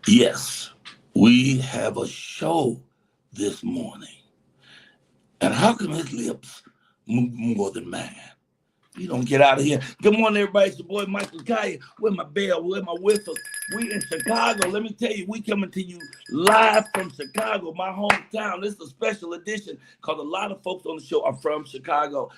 Yes, we have a show this morning. And how come his lips move more than mine? You don't get out of here. Good morning, everybody. It's your boy Michael Colyar. Where my bell? Where my whistle? We in Chicago. Let me tell you, we coming to you live from Chicago, my hometown. This is a special edition because a lot of folks on the show are from Chicago.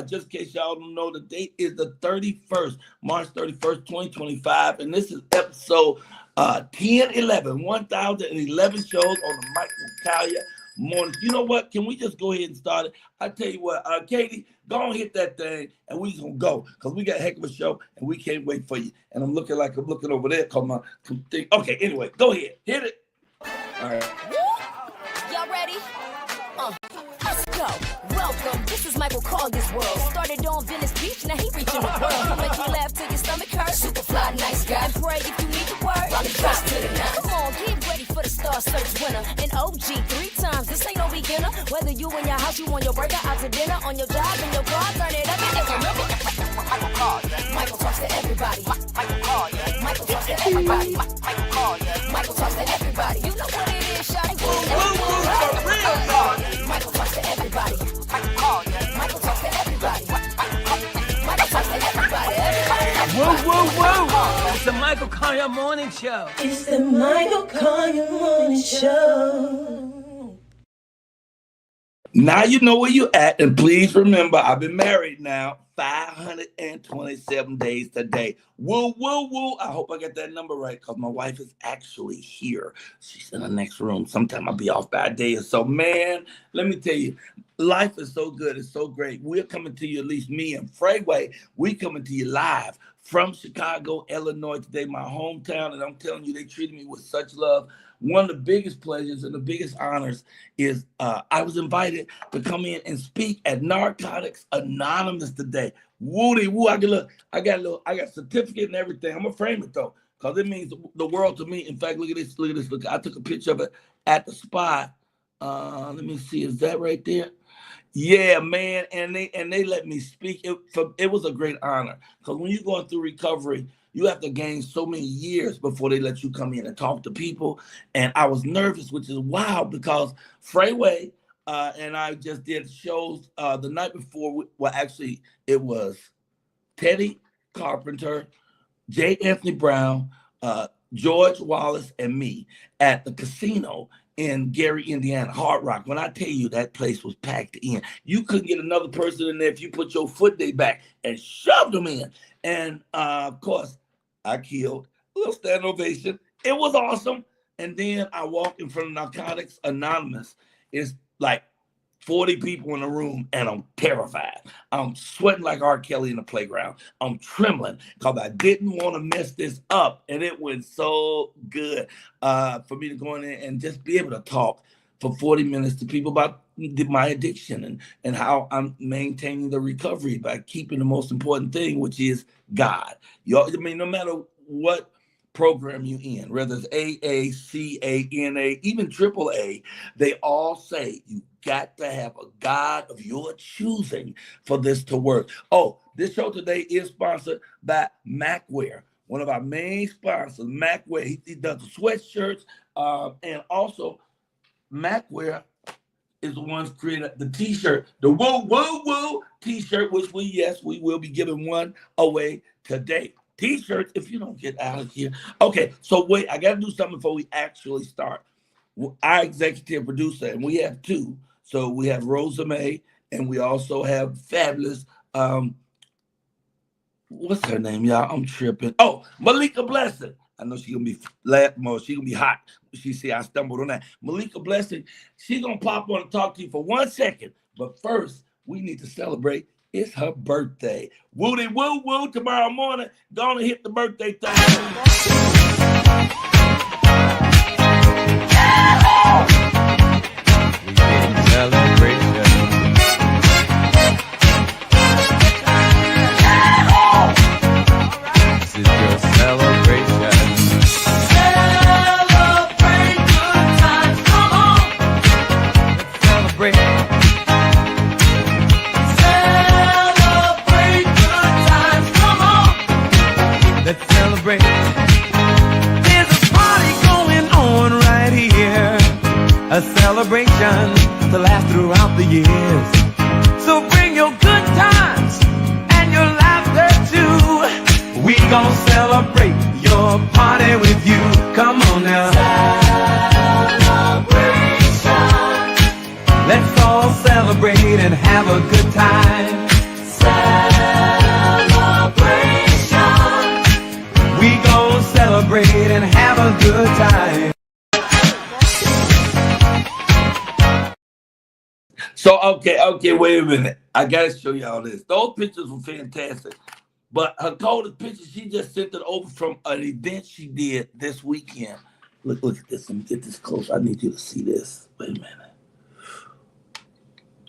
Just in case y'all don't know, the date is the 31st, March 31st, 2025. And this is episode 1011 shows on the Michael Colyar morning. You know what? Can we just go ahead and start it? I tell you what, Katie, go and hit that thing, and we just gonna go because we got a heck of a show, and we can't wait for you. And I'm looking over there because my thing. Okay, anyway, go ahead, hit it. All right. Y'all ready? Let's go. Welcome. This is Michael Colyar's world. Started on Venice Beach, now he reaching the world. He'll make you laugh till your stomach hurts. Super fly, nice guy. And pray if you need the word. Raleigh drops to the nine. Come on, get ready for the Star Search winner. An OG 3 times. This ain't no beginner. Whether you in your house, you on your burger, out to dinner, on your job, in your car, turn it up and just remember. Michael Colyar. Michael talks to everybody. Michael Colyar. Michael talks to everybody. Michael Colyar. Michael talks to everybody. You know what it is, shawty. Michael talks to everybody. Michael Colyar. Michael talks to everybody. Michael talks to everybody. Woo, woo, woo! It's the Michael Colyar Morning Show. It's the Michael Colyar Morning Show. Now you know where you at, and please remember, I've been married now 527 days today. Woo, woo, woo. I hope I got that number right because my wife is actually here. She's in the next room. Sometime I'll be off by a day or so. Man, let me tell you, life is so good. It's so great. We're coming to you, at least me and Freeway, we coming to you live from Chicago, Illinois today, my hometown. And I'm telling you, they treated me with such love. One of the biggest pleasures and the biggest honors is I was invited to come in and speak at Narcotics Anonymous today. Woody woo! I got a certificate and everything. I'm gonna frame it though, because it means the world to me. In fact, look at this. Look, I took a picture of it at the spot. Let me see. Is that right there? Yeah, man. And they let me speak. It was a great honor because when you're going through recovery, you have to gain so many years before they let you come in and talk to people. And I was nervous, which is wild because Freeway and I just did shows the night before. Well, actually, it was Teddy Carpenter, J. Anthony Brown, George Wallace, and me at the casino in Gary, Indiana, Hard Rock. When I tell you that place was packed in, you couldn't get another person in there if you put your foot they back and shoved them in. And of course, I killed. A little stand ovation. It was awesome. And then I walked in front of Narcotics Anonymous. It's like 40 people in the room, and I'm terrified. I'm sweating like R. Kelly in the playground. I'm trembling because I didn't want to mess this up. And it went so good for me to go in there and just be able to talk for 40 minutes to people about my addiction and how I'm maintaining the recovery by keeping the most important thing, which is God. I mean, no matter what program you in, whether it's AA, CANA, even AAA, they all say you got to have a God of your choosing for this to work. Oh, this show today is sponsored by Macwear, one of our main sponsors, Macwear. He does the sweatshirts, and also Macwear is the ones created the t-shirt, the woo woo woo t-shirt, which we will be giving one away today. T-shirts, if you don't get out of here. Okay, so wait, I got to do something before we actually start. Our executive producer, and we have two. So we have Rosa May, and we also have fabulous, what's her name, y'all? I'm tripping. Oh, Malika Blessing. I know she's going to be she's going to be hot. She see I stumbled on that. Malika Blessing, she's going to pop on and talk to you for 1 second. But first, we need to celebrate. It's her birthday. Woody woo woo tomorrow morning. Gonna hit the birthday thing. Celebration. This is your celebration. Celebrate good times, come on. Let's celebrate. Celebrate good times, come on. Let's celebrate. There's a party going a celebration to last throughout the years. So bring your good times and your laughter too. We gon' celebrate your party with you. Come on now. Celebration. Let's all celebrate and have a good time. Celebration. We gon' celebrate and have a good time. So, okay, wait a minute. I gotta show y'all this. Those pictures were fantastic. But her coldest picture, she just sent it over from an event she did this weekend. Look at this. Let me get this close. I need you to see this. Wait a minute.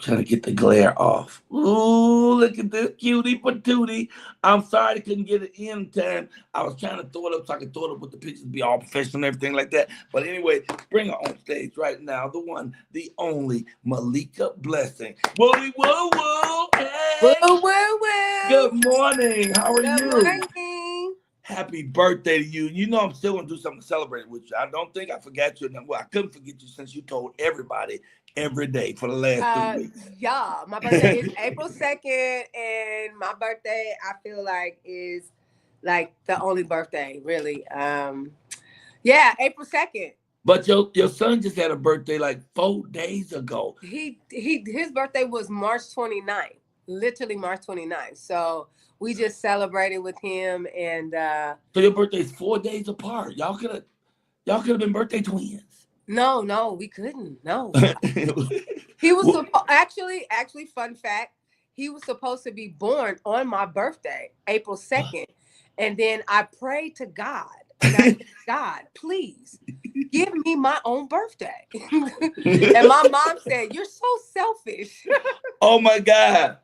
Trying to get the glare off. Ooh, look at this cutie patootie. I'm sorry I couldn't get it in time. I was trying to throw it up so I could throw it up with the pictures, be all professional and everything like that. But anyway, bring her on stage right now. The one, the only, Malika Blessing. Woody woo woo. Hey. Woo, woo, woo. Good morning. How are Good you? morning. Happy birthday to you. You know I'm still gonna do something to celebrate with you. I don't think I forgot you. Well, I couldn't forget you since you told everybody every day for the last 3 weeks. Yeah, my birthday is April 2nd, and my birthday, I feel like, is like the only birthday, really. Yeah, April 2nd. But your son just had a birthday like 4 days ago. His birthday was March 29th, literally March 29th. So we just celebrated with him, and So your birthday's 4 days apart. Y'all could have been birthday twins. no, we couldn't. No. He was actually, fun fact, he was supposed to be born on my birthday, April 2nd. And then I prayed to God, and I said, God, please give me my own birthday. And my mom said, you're so selfish. Oh my God.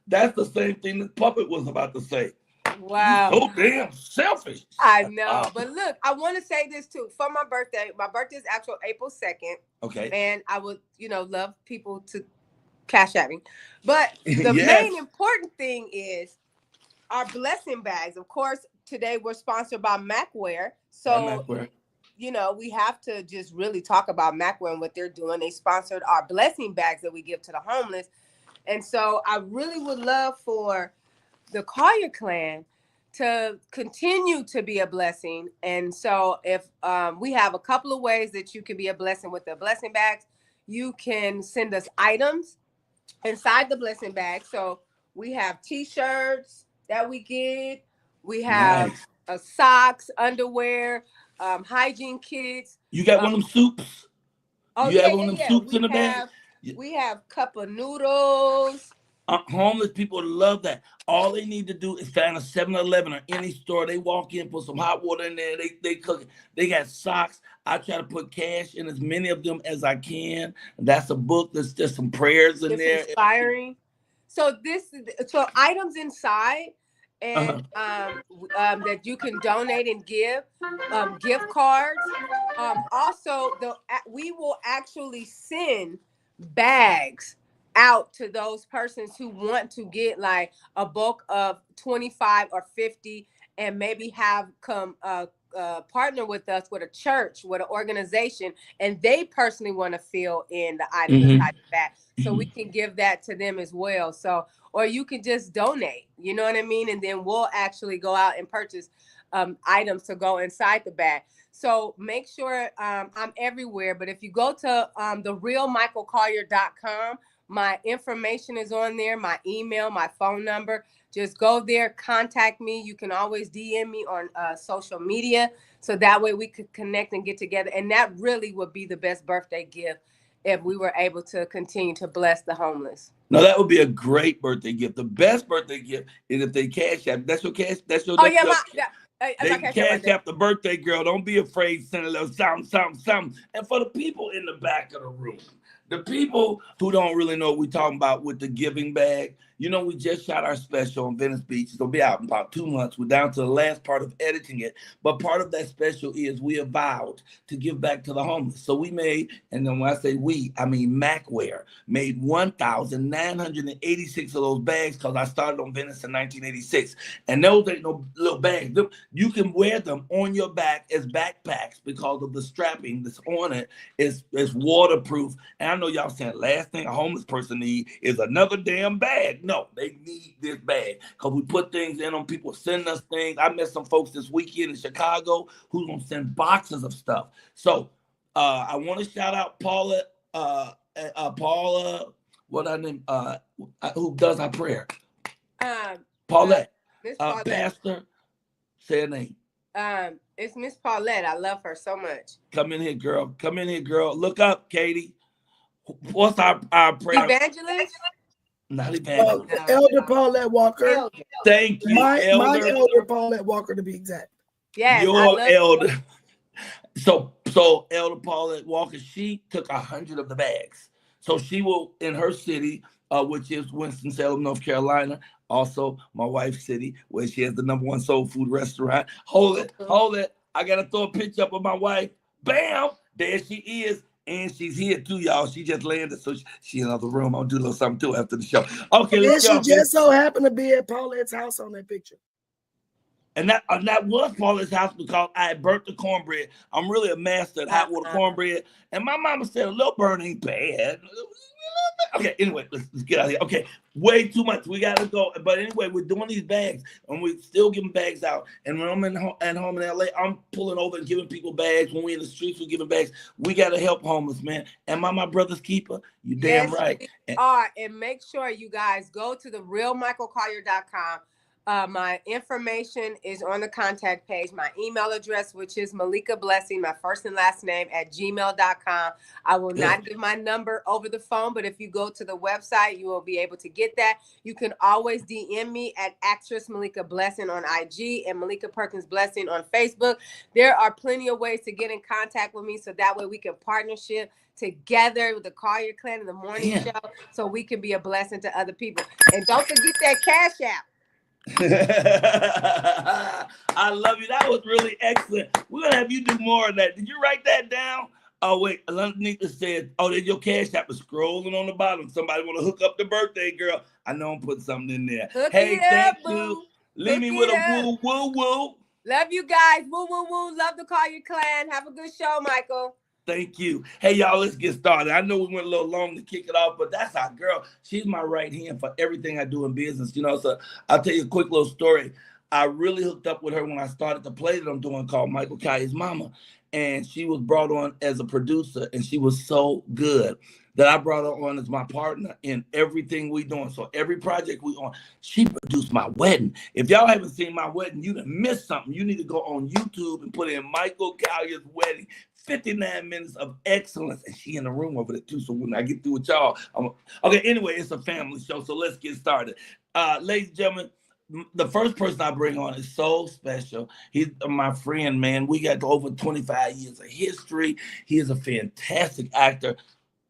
That's the same thing that Puppet was about to say. Wow. So damn selfish. I know. But look, I want to say this too. For my birthday is actual April 2nd. Okay. And I would, love people to cash at me. But the Yes. main important thing is our blessing bags. Of course, today we're sponsored by Macwear. So, we have to just really talk about Macwear and what they're doing. They sponsored our blessing bags that we give to the homeless. And so I really would love for the Colyar clan to continue to be a blessing. And so if we have a couple of ways that you can be a blessing with the blessing bags, you can send us items inside the blessing bag. So we have t-shirts that we get. We have socks, underwear, hygiene kits. You got one of them soups? Oh, you have one of them soups in the bag? We have cup of noodles. Homeless people love that. All they need to do is find a 7-Eleven or any store. They walk in, put some hot water in there. They cook it. They got socks. I try to put cash in as many of them as I can. That's a book. There's just some prayers in there. Inspiring. So items inside, and that you can donate and give, gift cards. Also, we will actually send bags out to those persons who want to get like a bulk of 25 or 50 and maybe have come partner with us with a church, with an organization, and they personally want to fill in the items inside the bag. So we can give that to them as well. So, or you can just donate, you know what I mean? And then we'll actually go out and purchase items to go inside the bag. So make sure I'm everywhere. But if you go to therealmichaelcolyar.com, my information is on there, my email, my phone number. Just go there, contact me. You can always DM me on social media. So that way we could connect and get together. And that really would be the best birthday gift if we were able to continue to bless the homeless. No, that would be a great birthday gift. The best birthday gift is if they cash app. That's your cash. That's your. Oh, that's yeah, your, they cash app the birthday girl. Don't be afraid. Send a little something. And for the people in the back of the room, The people who don't really know what we're talking about with the giving bag, you know, we just shot our special on Venice Beach. It's going to be out in about 2 months. We're down to the last part of editing it. But part of that special is we have vowed to give back to the homeless. So we made, and then when I say we, I mean Macware, made 1,986 of those bags because I started on Venice in 1986. And those ain't no little bags. You can wear them on your back as backpacks because of the strapping that's on it. It's waterproof. And I know y'all saying last thing a homeless person need is another damn bag. No, they need this bag because we put things in them. People send us things. I met some folks this weekend in Chicago who's gonna send boxes of stuff. So I want to shout out Paula, what her name? Who does our prayer? Paulette. Miss Paulette. Pastor, say her name. It's Miss Paulette. I love her so much. Come in here, girl. Come in here, girl. Look up, Katie. What's our prayer? Evangelist? Not evangelist. Elder Paulette Walker. Elder. Thank you, My elder. elder Paulette Walker, to be exact. Yes, Your elder. So Elder Paulette Walker, she took 100 of the bags. So she will, in her city, which is Winston-Salem, North Carolina, also my wife's city, where she has the #1 soul food restaurant. Hold it. I got to throw a picture up of my wife. Bam! There she is. And she's here too, y'all. She just landed, so she in another room. I'll do a little something too after the show. Okay, let's go. She just so happened to be at Paulette's house on that picture. And that was Paulette's house because I had burnt the cornbread. I'm really a master at hot water cornbread. And my mama said a little burn ain't bad. Okay, anyway, let's get out of here. Okay, way too much. We got to go. But anyway, we're doing these bags, and we're still giving bags out. And when I'm at home in LA, I'm pulling over and giving people bags. When we're in the streets, we're giving bags. We got to help homeless, man. Am I my brother's keeper? You damn right. And make sure you guys go to therealmichaelcolyar.com. My information is on the contact page. My email address, which is Malika Blessing, my first and last name @gmail.com. I will not give my number over the phone, but if you go to the website, you will be able to get that. You can always DM me at actress Malika Blessing on IG and Malika Perkins Blessing on Facebook. There are plenty of ways to get in contact with me, so that way we can partnership together with the Colyar Clan in the morning show, so we can be a blessing to other people. And don't forget that Cash App. I love you. That was really excellent. We're gonna have you do more of that. Did you write that down? Oh wait, underneath it said, "Oh, there's your Cash App is scrolling on the bottom. Somebody want to hook up the birthday girl." I know I'm putting something in there. Hey, thank you. Leave me with a woo woo. Love you guys. Woo woo woo. Love the Colyar Clan. Have a good show, Michael. Thank you. Hey, y'all, let's get started. I know we went a little long to kick it off, but that's our girl. She's my right hand for everything I do in business. You know, so I'll tell you a quick little story. I really hooked up with her when I started the play that I'm doing called Michael Colyar's Mama. And she was brought on as a producer, and she was so good that I brought her on as my partner in everything we doing. So every project we on, she produced my wedding. If y'all haven't seen my wedding, you done missed something. You need to go on YouTube and put in Michael Colyar's wedding. 59 minutes of excellence, and she in the room over there too. So when I get through with y'all, okay. Anyway, it's a family show, so let's get started. Ladies and gentlemen, the first person I bring on is so special. He's my friend, man. We got over 25 years of history. He is a fantastic actor.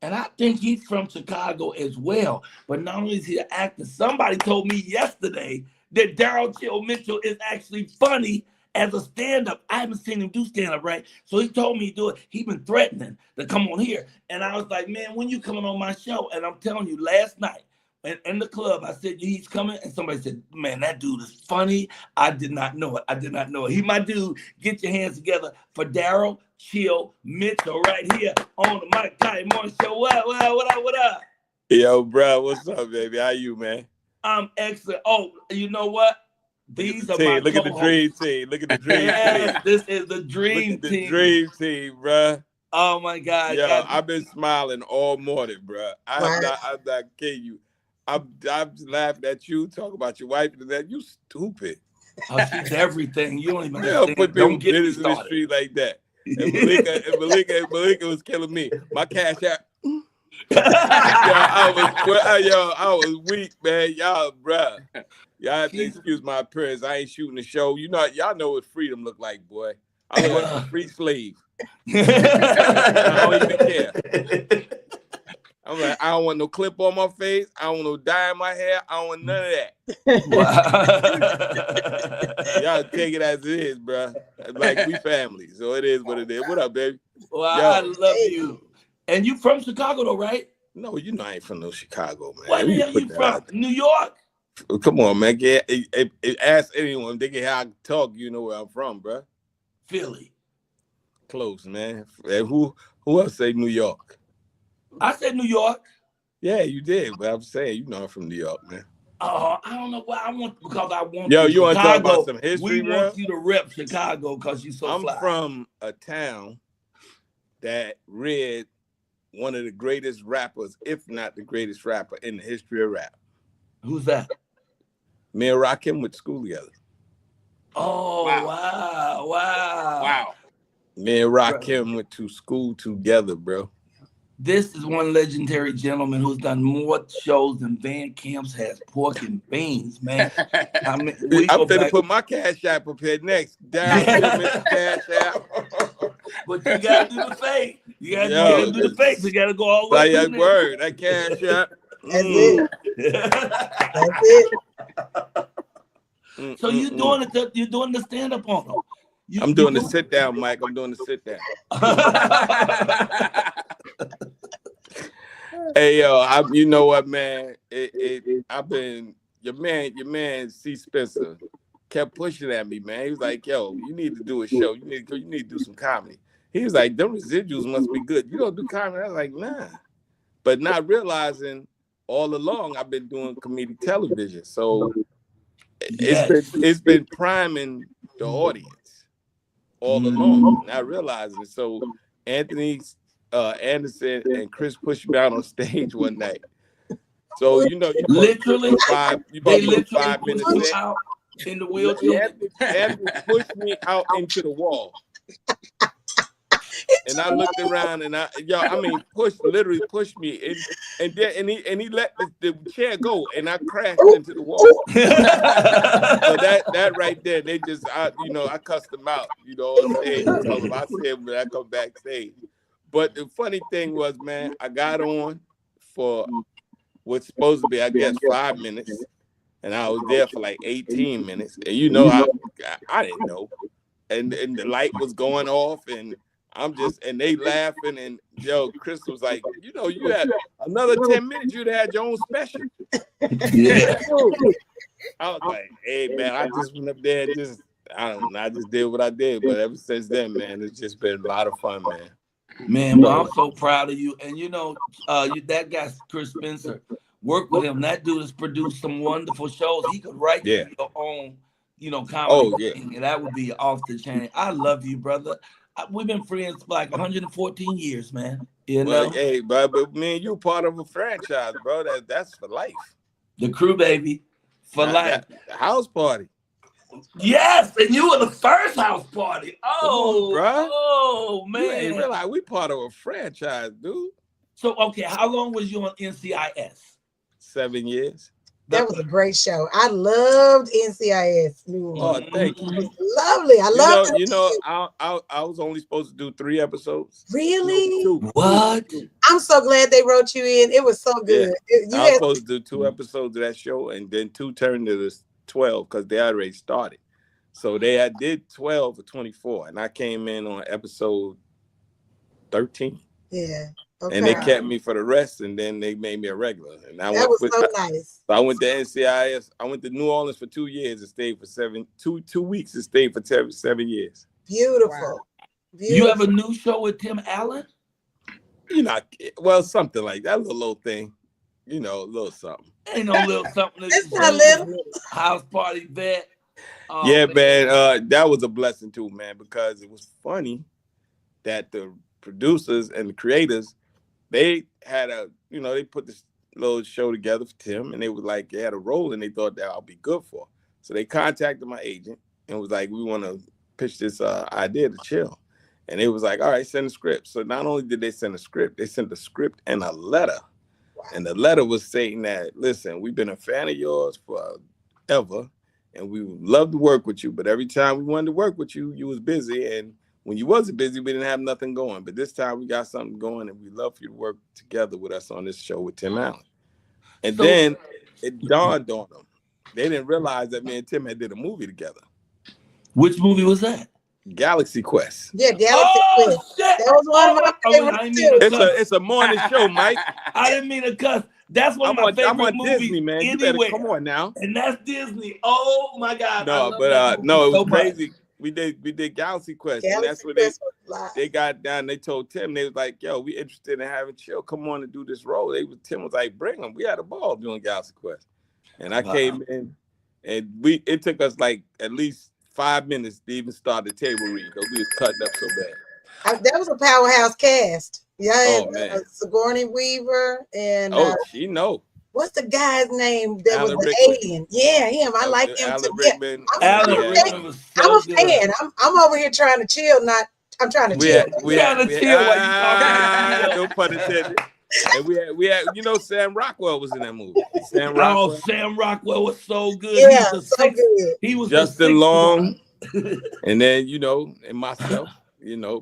And I think he's from Chicago as well. But not only is he an actor, somebody told me yesterday that Daryl Mitchell is actually funny as a stand-up. I haven't seen him do stand-up, right? So he told me to do it. He's been threatening to come on here. And I was like, man, when you coming on my show? And I'm telling you, last night in the club, I said, he's coming. And somebody said, man, that dude is funny. I did not know it. He my dude. Get your hands together for Daryl Mitchell right here on the Mike Colyar Morning Show. What up? Yo, bro, what's up, baby? How you, man? I'm excellent. Oh, you know what? These are my Look at the dream team. Look at the dream team. This is the dream team. The dream team, bro. Oh my God. Yo, I've been smiling all morning, bro. I'm not kidding you. I'm laughing at you, talking about your wife and that. You stupid. Oh, she's everything. You don't even understand. Put people business in the street like that. And Malika was killing me. My Cash App. I was weak, man. Y'all, bro. Y'all have to excuse my appearance. I ain't shooting the show. Y'all know what freedom look like, boy. I look like a free slave. I don't even care. I'm like, I don't want no clip on my face. I don't want no dye in my hair. I don't want none of that. Wow. Y'all take it as it is, bro. Like we family, so it is what it is. What up, baby? Well, Yo. I love you. And you from Chicago though, right? No, you know I ain't from no Chicago, man. Where the hell you from? New York? Come on, man. Ask anyone. They can how I talk. You know where I'm from, bro. Philly. Close, man. And who else say New York? I said New York. Yeah, you did. But I'm saying, you know I'm from New York, man. Oh, I don't know why I want Yo, you want to talk Chicago. about some history, we bro? want you to rep Chicago because you so fly. I'm from a town that reared one of the greatest rappers, if not the greatest rapper in the history of rap. Who's that? Me and Rakim went to school together. Oh, wow. Me and Rakim went to school together, bro. This is one legendary gentleman who's done more shows than Van Camps has pork and beans, man. I mean, I'm finna put my cash app up here next. Down Mr. Cash App. But you gotta do the face. You gotta do the face. You gotta go all the way. That word, that cash app. That's it. That's it. So you doing it? You're doing the stand up on them. I'm doing the sit down, Mike. I'm doing the sit down. Hey yo, you know what, man? I've been your man C. Spencer kept pushing at me, man. He was like, yo, you need to do a show. You need to do some comedy. He was like, them residuals must be good. You don't do comedy. I was like, nah. But not realizing all along I've been doing comedic television. So it's been priming the audience all along, not realizing it. So Anthony Anderson and Chris pushed me out on stage one night. So literally, they literally 5 minutes pushed you out in the wheelchair. Anthony pushed me out into the wall. And I looked around and literally pushed me and he let the chair go and I crashed into the wall. So that right there, they just I cussed them out, on stage. I said when I come backstage. But the funny thing was, man, I got on for what's supposed to be, I guess, 5 minutes, and I was there for like 18 minutes. And I didn't know, and the light was going off, and and they laughing, and Chris was like, you had another 10 minutes, you'd have had your own special. Yeah. I was like, hey man, I just went up there and I just did what I did. But ever since then, man, it's just been a lot of fun, man. Man, well, I'm so proud of you. And that guy, Chris Spencer, work with him. That dude has produced some wonderful shows. He could write your own, comedy. And that would be off the chain. I love you, brother. We've been friends for like 114 years, man. Well, hey, but me and you part of a franchise, bro. That's for life. The crew, baby, for life. The house party. Yes, and you were the first house party. Oh, bro. Oh, man. You ain't realize we part of a franchise, dude. So, okay, how long was you on NCIS? 7 years. That was a great show. I loved NCIS. Oh, thank you. Lovely. I loved it. I was only supposed to do 3 episodes. Really? 2. What? I'm so glad they wrote you in. It was so good. Yeah. I was supposed to do 2 episodes of that show, and then 2 turned to 12 because they already started. So they did 12 or 24, and I came in on episode 13. Yeah. Okay. And they kept me for the rest, and then they made me a regular. And that was so nice. So I went to NCIS. I went to New Orleans for 2 years and stayed for 2 weeks and stayed for 7 years. Beautiful. Wow. You have a new show with Tim Allen? Something like that. A little thing. A little something. Ain't no little something. It's not little. House party vet. Yeah, man. That was a blessing too, man, because it was funny that the producers and the creators, they had they put this little show together for Tim, and they was like, they had a role, and they thought that I'll be good for. So they contacted my agent and was like, we want to pitch this idea to Chill. And it was like, all right, send a script. So not only did they send a script, they sent a script and a letter. Wow. And the letter was saying that, listen, we've been a fan of yours forever, and we would love to work with you. But every time we wanted to work with you, you was busy, and when you wasn't busy, we didn't have nothing going. But this time we got something going, and we love for you to work together with us on this show with Tim Allen. And then it dawned on them. They didn't realize that me and Tim had did a movie together. Which movie was that? Galaxy Quest. Yeah, Galaxy Quest. Shit. That was one of my favorites too. It's a morning show, Mike. I didn't mean to cuss. That's one of my favorite I'm on movies Disney, man. You anywhere. better come on now. And that's Disney. Oh my God. No, but no, it was crazy. We did Galaxy Quest, and that's what they got down. They told Tim, they was like, "Yo, we interested in having Chill come on and do this role." Tim was like, "Bring him." We had a ball doing Galaxy Quest, and I came in, and it took us like at least 5 minutes to even start the table read because we was cutting up so bad. That was a powerhouse cast. Yeah, man. Sigourney Weaver and she know. What's the guy's name that Alan was the Rickman. alien? Yeah, him. I like him Alan too. Rickman. Alan Rickman was so I'm a good. fan. I'm over here trying to chill. I'm trying to chill. We had to chill while you talking. No pun intended. And we had, Sam Rockwell was in that movie. Sam Rockwell was so good. Yeah, so good. He was Justin Long, and then and myself.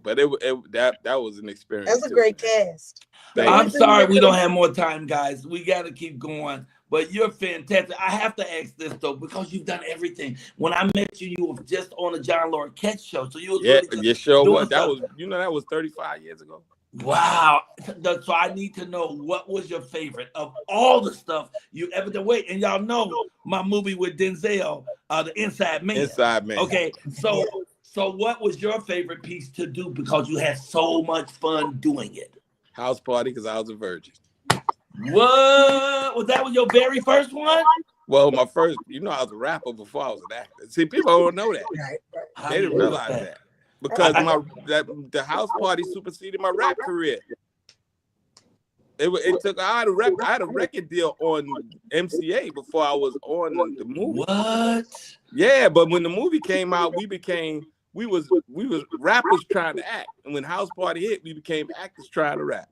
But that was an experience. That's a great cast. I'm sorry we don't have more time, guys. We got to keep going. But you're fantastic. I have to ask this though, because you've done everything. When I met you, you were just on the John Larroquette show. So you was you sure was. That was 35 years ago. Wow. So I need to know, what was your favorite of all the stuff you ever done? Wait, and y'all know my movie with Denzel, The Inside Man. Inside Man. Okay, so what was your favorite piece to do because you had so much fun doing it? House Party, because I was a virgin. What? Was that your very first one? Well, my first, I was a rapper before I was an actor. See, people don't know that. They didn't realize that. Because the House Party superseded my rap career. I had a record deal on MCA before I was on the movie. What? Yeah, but when the movie came out, we was rappers trying to act, and when House Party hit, we became actors trying to rap.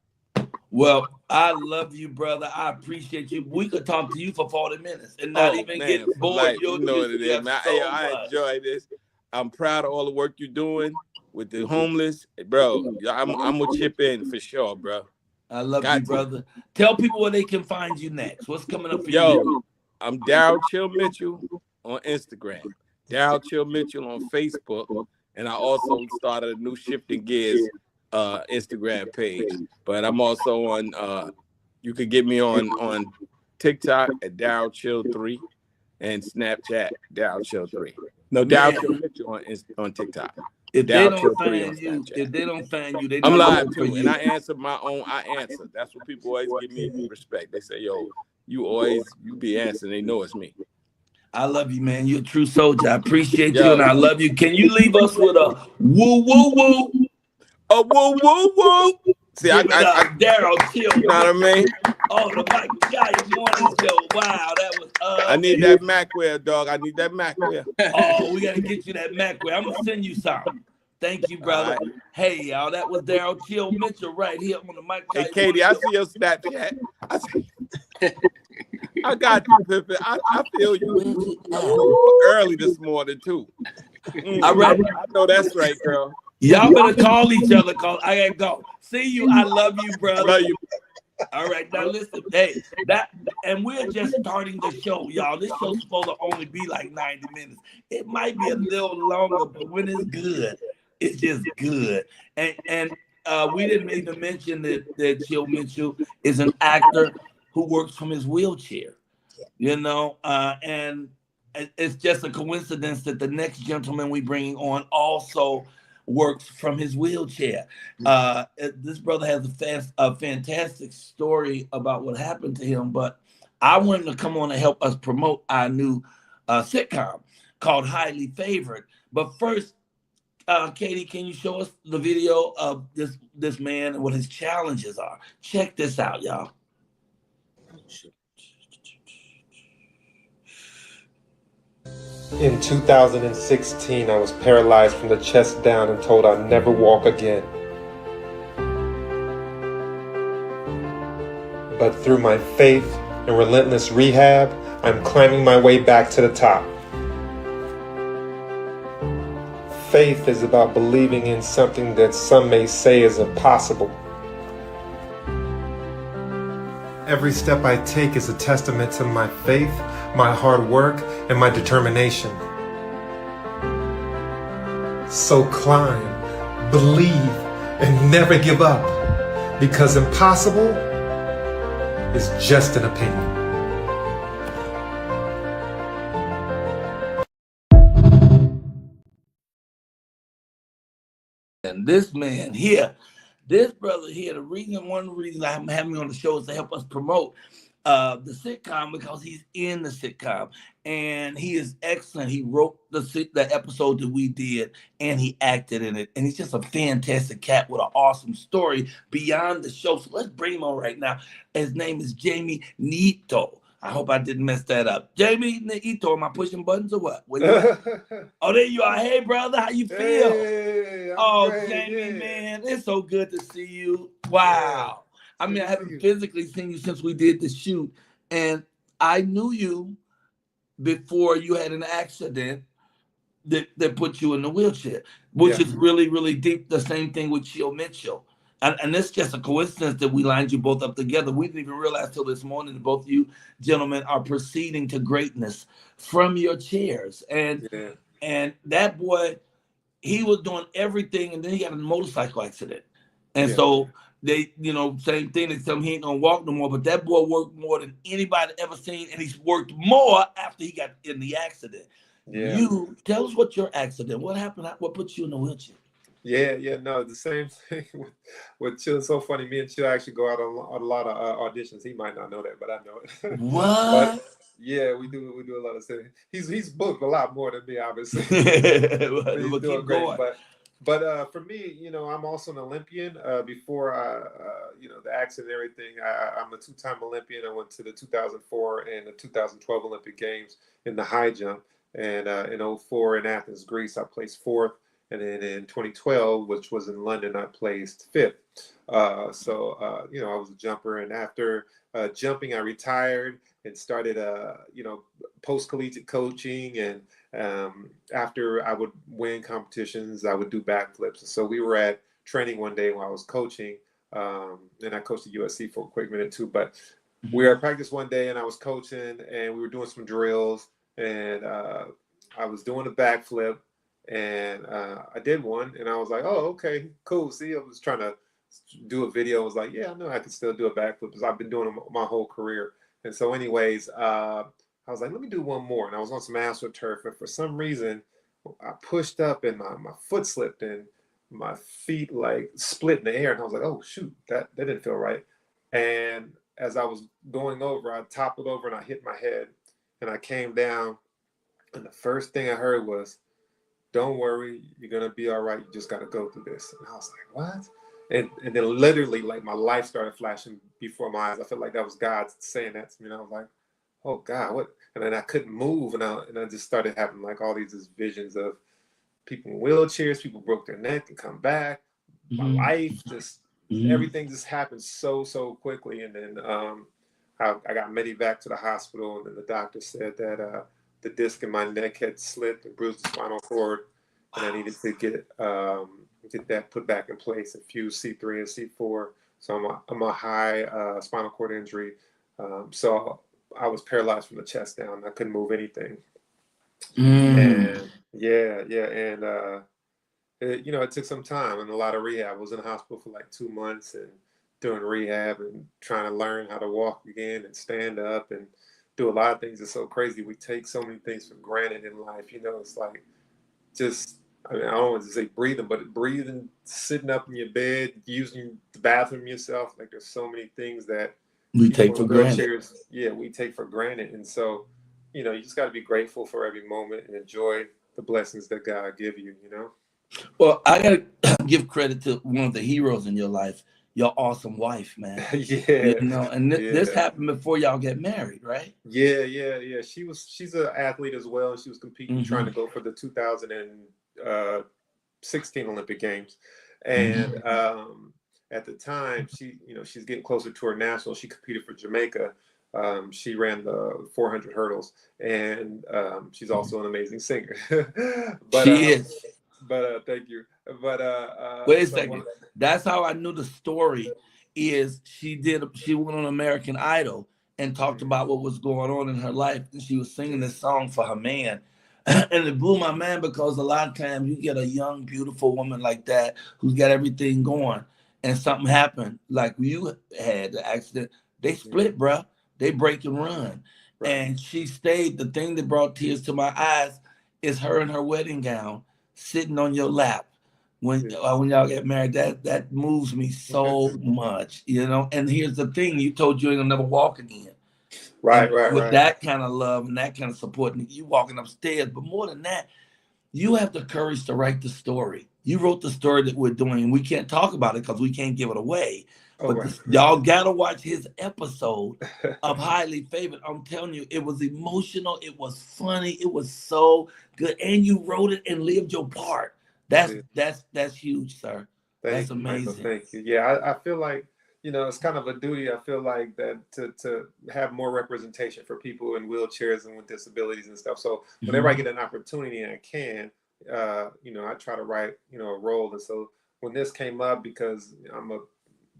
Well, I love you, brother. I appreciate you. We could talk to you for 40 minutes and not get bored. Like, you know what it is, man. I enjoy this. I'm proud of all the work you're doing with the homeless, bro. I'm gonna chip in for sure, bro. I love you, brother. Tell people where they can find you next. What's coming up for you? Yo, I'm Daryl Chill Mitchell on Instagram, Daryl Chill Mitchell on Facebook, and I also started a new Shifting Gears Instagram page. But I'm also on. You could get me on TikTok at Daryl Chill 3 and Snapchat Daryl Chill 3. No, Daryl Chill Mitchell on TikTok. If they don't find you, they I'm live too, and I answer my own. I answer. That's what people always give me respect. They say, "Yo, you be answering." They know it's me. I love you, man. You're a true soldier. I appreciate you, and I love you. Can you leave us with a woo woo woo? A woo woo woo. See, I Daryl Chill. You know what I mean? Oh, the Banky Pounds morning show. Wow, that was. I need that Macware, dog. I need that Macware. Oh, we gotta get you that Macware. I'm gonna send you some. Thank you, brother. Right. Hey, y'all, that was Daryl Chill Mitchell right here on the mic. Hey, Katie, I see your Snapchat. I got you, Pippin. I feel you early this morning too. All right. I know that's right, girl. Y'all better call each other, cause I gotta go. See you. I love you, brother. Love you. All right, now listen. Hey, and we're just starting the show, y'all. This show's supposed to only be like 90 minutes. It might be a little longer, but when it's good, it's just good. And we didn't even mention that Chill Mitchell is an actor who works from his wheelchair. And it's just a coincidence that the next gentleman we bring on also works from his wheelchair. This brother has a fantastic story about what happened to him, but I wanted to come on and help us promote our new sitcom called Highly Favored. But first, Katie, can you show us the video of this man and what his challenges are? Check this out, y'all. In 2016, I was paralyzed from the chest down and told I'd never walk again. But through my faith and relentless rehab, I'm climbing my way back to the top. Faith is about believing in something that some may say is impossible. Every step I take is a testament to my faith, my hard work, and my determination. So climb, believe, and never give up, because impossible is just an opinion. And this man here, this brother here, one of the reasons I'm having him on the show is to help us promote the sitcom, because he's in the sitcom and he is excellent. He wrote the episode that we did and he acted in it. And he's just a fantastic cat with an awesome story beyond the show. So let's bring him on right now. His name is Jamie Nieto. I hope I didn't mess that up. Jamie Nieto, am I pushing buttons or what? Where you at? Oh, there you are. Hey, brother, how you feel? Hey, I'm great, Jamie, man, it's so good to see you. Wow. I mean, I haven't physically seen you since we did the shoot, and I knew you before you had an accident that put you in the wheelchair, which is really, really deep. The same thing with Chill Mitchell. And it's just a coincidence that we lined you both up together. We didn't even realize till this morning that both of you gentlemen are proceeding to greatness from your chairs. And that boy, he was doing everything, and then he got in a motorcycle accident. And so they, same thing. They tell him he ain't gonna walk no more. But that boy worked more than anybody ever seen, and he's worked more after he got in the accident. You tell us what your accident. What happened? What put you in the wheelchair? No, the same thing with Chill. It's so funny. Me and Chill actually go out on a lot of auditions. He might not know that, but I know it. What? But, yeah, we do a lot of stuff. He's booked a lot more than me, obviously. But he's we'll doing keep great. going. But for me, I'm also an Olympian. Before the accident and everything, I'm a two-time Olympian. I went to the 2004 and the 2012 Olympic Games in the high jump, and in 2004 in Athens, Greece, I placed fourth. And then in 2012, which was in London, I placed fifth. I was a jumper. And after jumping, I retired and started, post-collegiate coaching. And after I would win competitions, I would do backflips. So we were at training one day while I was coaching. And I coached at USC for a quick minute too. But we were at practice one day and I was coaching and we were doing some drills. And I was doing a backflip. And I did one, and I was like, "Oh, okay, cool." See, I was trying to do a video. I was like, "Yeah, I know I can still do a backflip because I've been doing them my whole career." And so, anyways, I was like, "Let me do one more." And I was on some AstroTurf, and for some reason, I pushed up, and my foot slipped, and my feet like split in the air, and I was like, "Oh shoot, that didn't feel right." And as I was going over, I toppled over, and I hit my head, and I came down, and the first thing I heard was, "Don't worry, you're gonna be all right. You just gotta go through this." And I was like, "What?" And then literally, like, my life started flashing before my eyes. I felt like that was God saying that to me. And I was like, "Oh God, what?" And then I couldn't move, and I just started having like all these visions of people in wheelchairs. People broke their neck and come back. My life just everything just happened so quickly. And then I got medevac to the hospital, and then the doctor said that the disc in my neck had slipped and bruised the spinal cord, and I needed to get that put back in place and fuse C3 and C4. So I'm a high spinal cord injury. So I was paralyzed from the chest down. I couldn't move anything. And it took some time and a lot of rehab. I was in the hospital for like 2 months and doing rehab and trying to learn how to walk again and stand up and do a lot of things. It's so crazy. We take so many things for granted in life. It's like I don't want to say breathing, but breathing, sitting up in your bed, using the bathroom yourself. Like there's so many things that we take for granted. We take for granted. And so, you just got to be grateful for every moment and enjoy the blessings that God give you, Well, I got to give credit to one of the heroes in your life, your awesome wife, man. And this happened before y'all get married, right? Yeah. She's an athlete as well. She was competing, trying to go for the 2016 Olympic Games. And at the time, she's getting closer to her national. She competed for Jamaica. She ran the 400 hurdles, and she's also an amazing singer. But, she is. But thank you. But Wait a so second. That's how I knew the story. Is she went on American Idol and talked about what was going on in her life, and she was singing this song for her man. And it blew my mind because a lot of times you get a young, beautiful woman like that who's got everything going, and something happened, like you had the accident. They split, bruh. They break and run. Right. And she stayed. The thing that brought tears to my eyes is her in her wedding gown sitting on your lap when y'all get married. That moves me so much, you know. And here's the thing: you told you ain't gonna never walk again. Right, With that kind of love and that kind of support, and you walking upstairs. But more than that, you have the courage to write the story. You wrote the story that we're doing, and we can't talk about it because we can't give it away. But y'all gotta watch his episode of Highly Favored. I'm telling you, it was emotional, it was funny, it was so good, and you wrote it and lived your part. That's huge, sir. That's amazing. Michael, thank you. Yeah, I feel like, you know, it's kind of a duty. I feel like that to have more representation for people in wheelchairs and with disabilities and stuff. So whenever I get an opportunity and I can, you know, I try to write, you know, a role. And so when this came up, because I'm a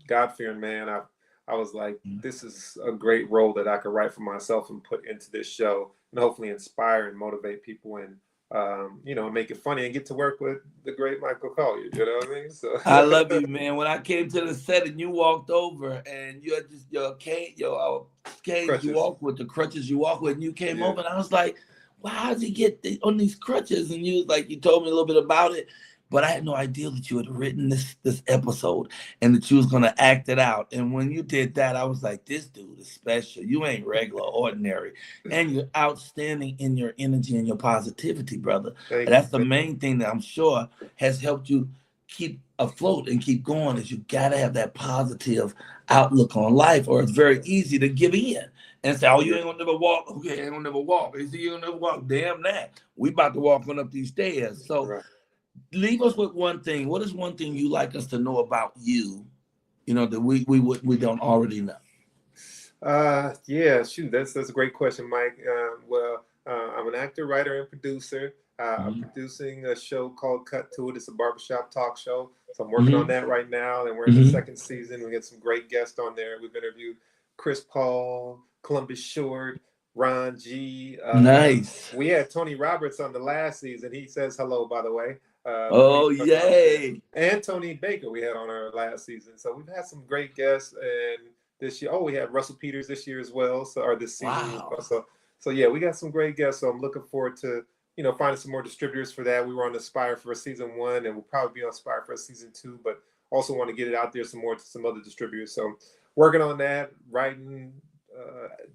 God-fearing man, I was like, this is a great role that I could write for myself and put into this show, and hopefully inspire and motivate people, and you know, make it funny and get to work with the great Michael Colyar. You know what I mean? So I love you, man. When I came to the set and you walked over and you had just your cane you walk with, the crutches you walk with, and you came over, and I was like, wow, how did he get on these crutches? And you was like, you told me a little bit about it. But I had no idea that you had written this episode and that you was going to act it out. And when you did that, I was like, this dude is special. You ain't regular, ordinary. And you're outstanding in your energy and your positivity, brother. That's the main thing that I'm sure has helped you keep afloat and keep going, is you got to have that positive outlook on life, or it's very easy to give in and say, oh, you ain't going to never walk. Okay, I ain't going to never walk. You see, you ain't going to never walk. Damn that. We about to walk on up these stairs. So leave us with one thing. What is one thing you like us to know about you, you know, that we don't already know? Yeah, shoot, that's a great question, Mike. I'm an actor, writer, and producer. I'm producing a show called Cut to It. It's a barbershop talk show. So I'm working on that right now, and we're in the second season. We get some great guests on there. We've interviewed Chris Paul, Columbus Short, Ron G. Nice. We had Tony Roberts on the last season. He says hello, by the way. Yay. And Tony Baker we had on our last season. So we've had some great guests, and this year, we had Russell Peters this year as well. Or this season as well. So yeah, we got some great guests. So I'm looking forward to, you know, finding some more distributors for that. We were on Aspire for season 1, and we'll probably be on Aspire for season 2, but also want to get it out there some more to some other distributors. So working on that, writing,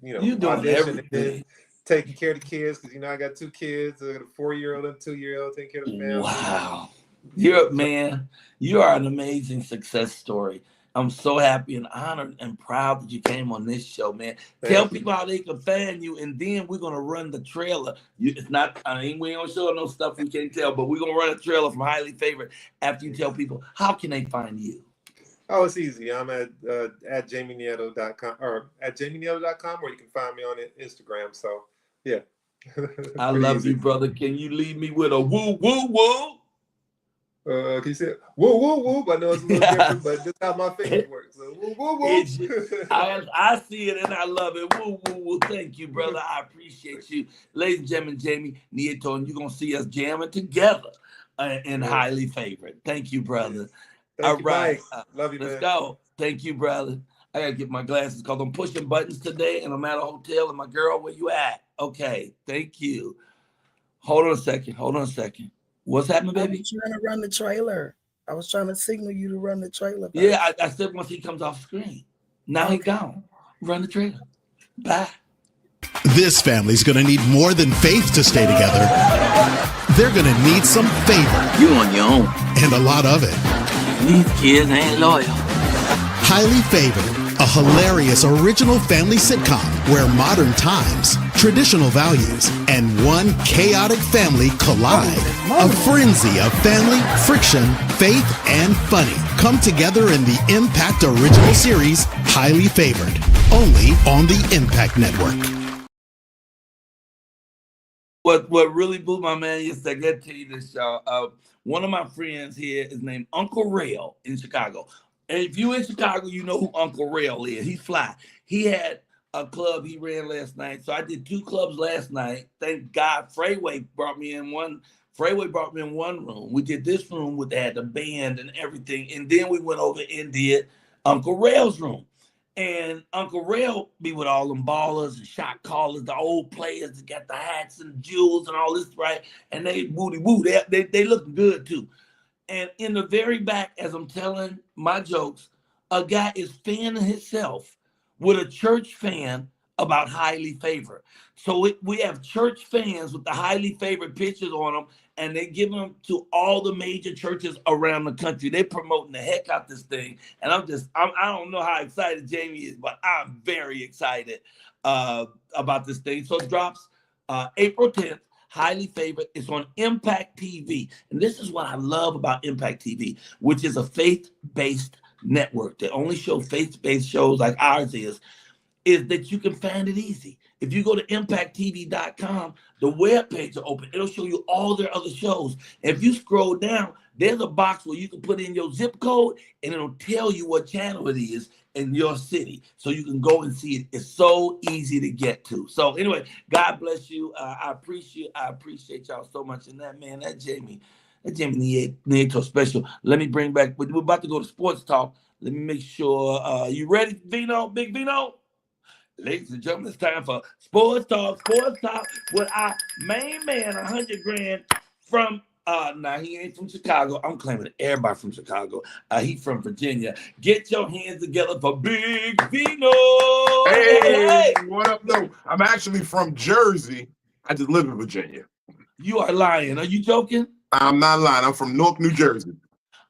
you know, you're doing everything. Taking care of the kids, because, you know, I got 2 kids, I got a 4-year-old and a 2-year-old, taking care of the family. Wow. You are an amazing success story. I'm so happy and honored and proud that you came on this show, man. Tell people how they can find you, and then we're gonna run the trailer. It's not, we ain't gonna show no stuff we can't tell, but we're gonna run a trailer from Highly Favored after you tell people how can they find you. Oh, it's easy. I'm at JamieNieto.com or at JamieNieto.com, or you can find me on Instagram. So yeah. I love you, brother. Can you leave me with a woo woo woo? Can you say woo woo woo? I know it's a little different, but this is how my fingers work. So woo woo woo. I see it and I love it. Woo woo woo. Thank you, brother. I appreciate you, ladies and gentlemen. Jamie Nieto, and you're gonna see us jamming together in Highly Favored. Thank you, brother. Thank you, Mike. Love you, Let's go. Thank you, brother. I gotta get my glasses because I'm pushing buttons today, and I'm at a hotel. And my girl, where you at? Okay, thank you. Hold on a second. What's happening, baby? I was trying to run the trailer. I was trying to signal you to run the trailer. Yeah, I said once he comes off screen. Now he gone. Run the trailer. Bye. This family's gonna need more than faith to stay together. They're gonna need some favor. You on your own. And a lot of it. These kids ain't loyal. Highly Favored, a hilarious original family sitcom where modern times, traditional values, and one chaotic family collide. A frenzy of family, friction, faith, and funny come together in the Impact original series, Highly Favored, only on the Impact Network. What really blew my man yesterday, I got to tell you this, y'all. One of my friends here is named Uncle Rail in Chicago. And if you in Chicago, you know who Uncle Rail is. He's fly. He had a club he ran last night. So I did 2 clubs last night. Thank God Freeway brought me in one. Freeway brought me in one room. We did this room with had the band and everything. And then we went over and did Uncle Rail's room. And Uncle Rail be with all them ballers and shot callers, the old players that got the hats and jewels and all this, right? And they booty woo. They look good too. And in the very back, as I'm telling my jokes, a guy is fanning himself with a church fan about highly favored. So we have church fans with the highly favored pictures on them, and they give them to all the major churches around the country. They're promoting the heck out this thing. And I don't know how excited Jamie is, but I'm very excited about this thing. So it drops April 10th, highly favored. It's on Impact TV. And this is what I love about Impact TV, which is a faith-based network that only show faith-based shows like ours is that you can find it easy. If you go to impacttv.com, the webpage will open. It'll show you all their other shows. If you scroll down, there's a box where you can put in your zip code and it'll tell you what channel it is in your city. So you can go and see it. It's so easy to get to. So anyway, God bless you. I appreciate y'all so much. And that Jamie Nieto special. Let me bring back, we're about to go to sports talk. Let me make sure, you ready, Vino, Big Vino? Ladies and gentlemen, it's time for Sports Talk with our main man, 100 grand from, now he ain't from Chicago. I'm claiming everybody from Chicago. He from Virginia. Get your hands together for Big Vino. Hey, what up, though? I'm actually from Jersey. I just live in Virginia. You are lying. Are you joking? I'm not lying. I'm from Newark, New Jersey.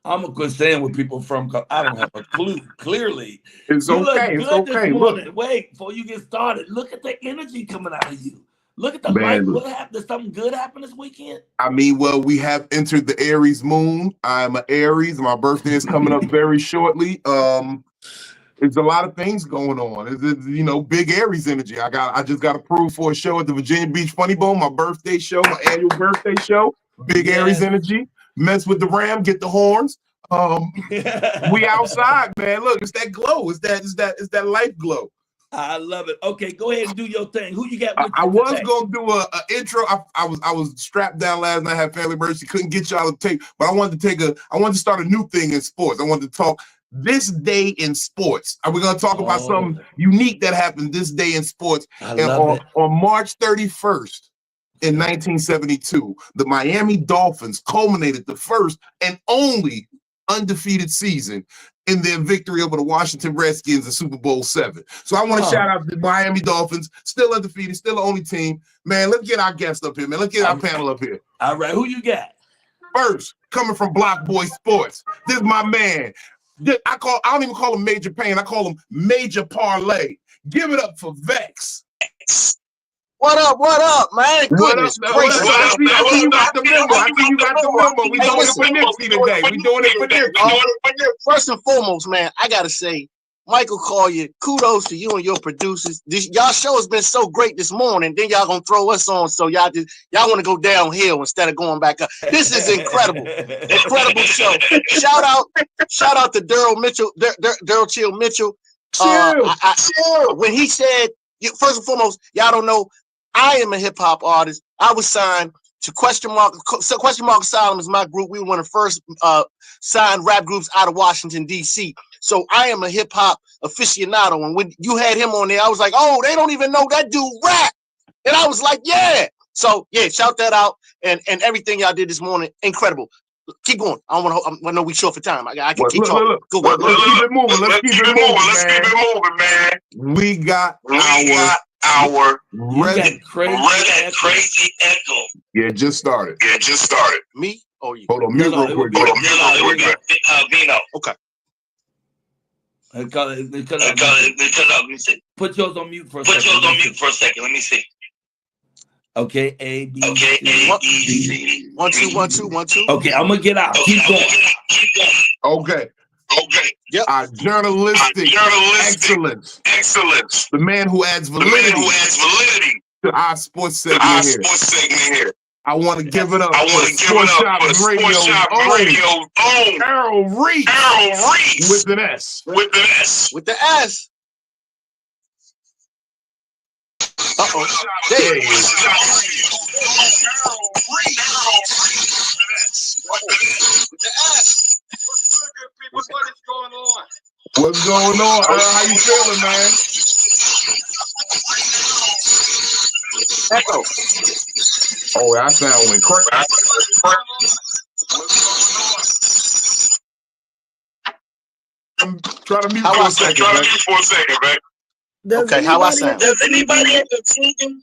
I'm a good saying where people from, because I don't have a clue. Clearly, it's okay. It's okay. Look, wait before you get started. Look at the energy coming out of you. Look at the light. What happened? Did something good happen this weekend? I mean, well, we have entered the Aries moon. I'm an Aries. My birthday is coming up very shortly. There's a lot of things going on. It's big Aries energy. I just got approved for a show at the Virginia Beach Funny Bone, my birthday show, my annual birthday show. Big Aries energy. Mess with the ram, get the horns. We outside, man. Look, it's that glow. It's that life glow. I love it. Okay, go ahead and do your thing. Who you got with you I was today? gonna do a intro. I was strapped down last night. I had family emergency. Couldn't get y'all to take, but I wanted to start a new thing in sports. I wanted to talk this day in sports. We're gonna talk about something unique that happened this day in sports. On March 31st. In 1972, the Miami Dolphins culminated the first and only undefeated season in their victory over the Washington Redskins in Super Bowl VII. So I want to shout out the Miami Dolphins, still undefeated, still the only team. Man, let's get our guest up here, man. Let's get our panel up here. All right, who you got? First, coming from Block Boy Sports, this is my man. I don't even call him Major Payne. I call him Major Parlay. Give it up for Vex. What up, man? Goodness gracious. I see you got the memo. We doing it for Nipsey today. We doing it for Nipsey. First and foremost, man, I got to say, Michael Colyar, kudos to you and your producers. Y'all show has been so great this morning. Then y'all going to throw us on. So y'all want to go downhill instead of going back up. This is incredible. Incredible show. Shout out to Daryl Mitchell, Daryl Chill Mitchell. When he said, first and foremost, y'all don't know, I am a hip hop artist. I was signed to Question Mark Asylum is my group. We were one of the first signed rap groups out of Washington, D.C. So I am a hip hop aficionado. And when you had him on there, I was like, oh, they don't even know that dude rap. And I was like, yeah. So yeah, shout that out. And everything y'all did this morning, incredible. Keep going. I know we short for time. I can keep talking. Go. Let's keep it moving. Let's keep it moving, man. We got our crazy echo. Yeah, it just started. Me or you? Hold on, mute real quick. Vino. Okay. Put yours on mute for a second. Let me see. Okay, A, B, C. 1, 2, 1, 2, 1, 2. Okay, I'm gonna get out. Keep going. Okay. Yep. Our journalistic excellence. The man who adds validity to our sports segment here. I want to give it up for the Sports Shop Radio's own Daryl Reese with an S. With the S. Uh-oh. There he is. What's going on? How you feeling, man? Echo. Oh, that sound went crazy. I'm trying to mute for a second, man. Okay, how I sound? Does anybody have the TV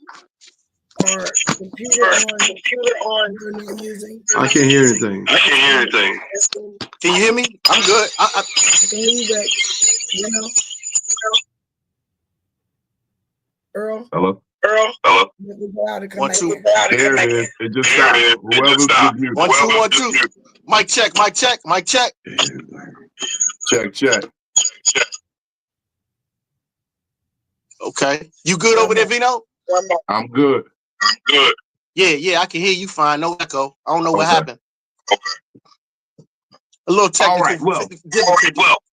or computer on you're not using? I can't hear anything. Can you hear me? I'm good. I can hear you back. You know. Earl. Hello. 1 2. There it is. It just stopped. Whoever's good music. 1 2 1 2. Mic check. Check. Okay. You good over there, Vino? I'm good. Yeah, I can hear you fine. No echo. I don't know what happened. A little technical. All right, well.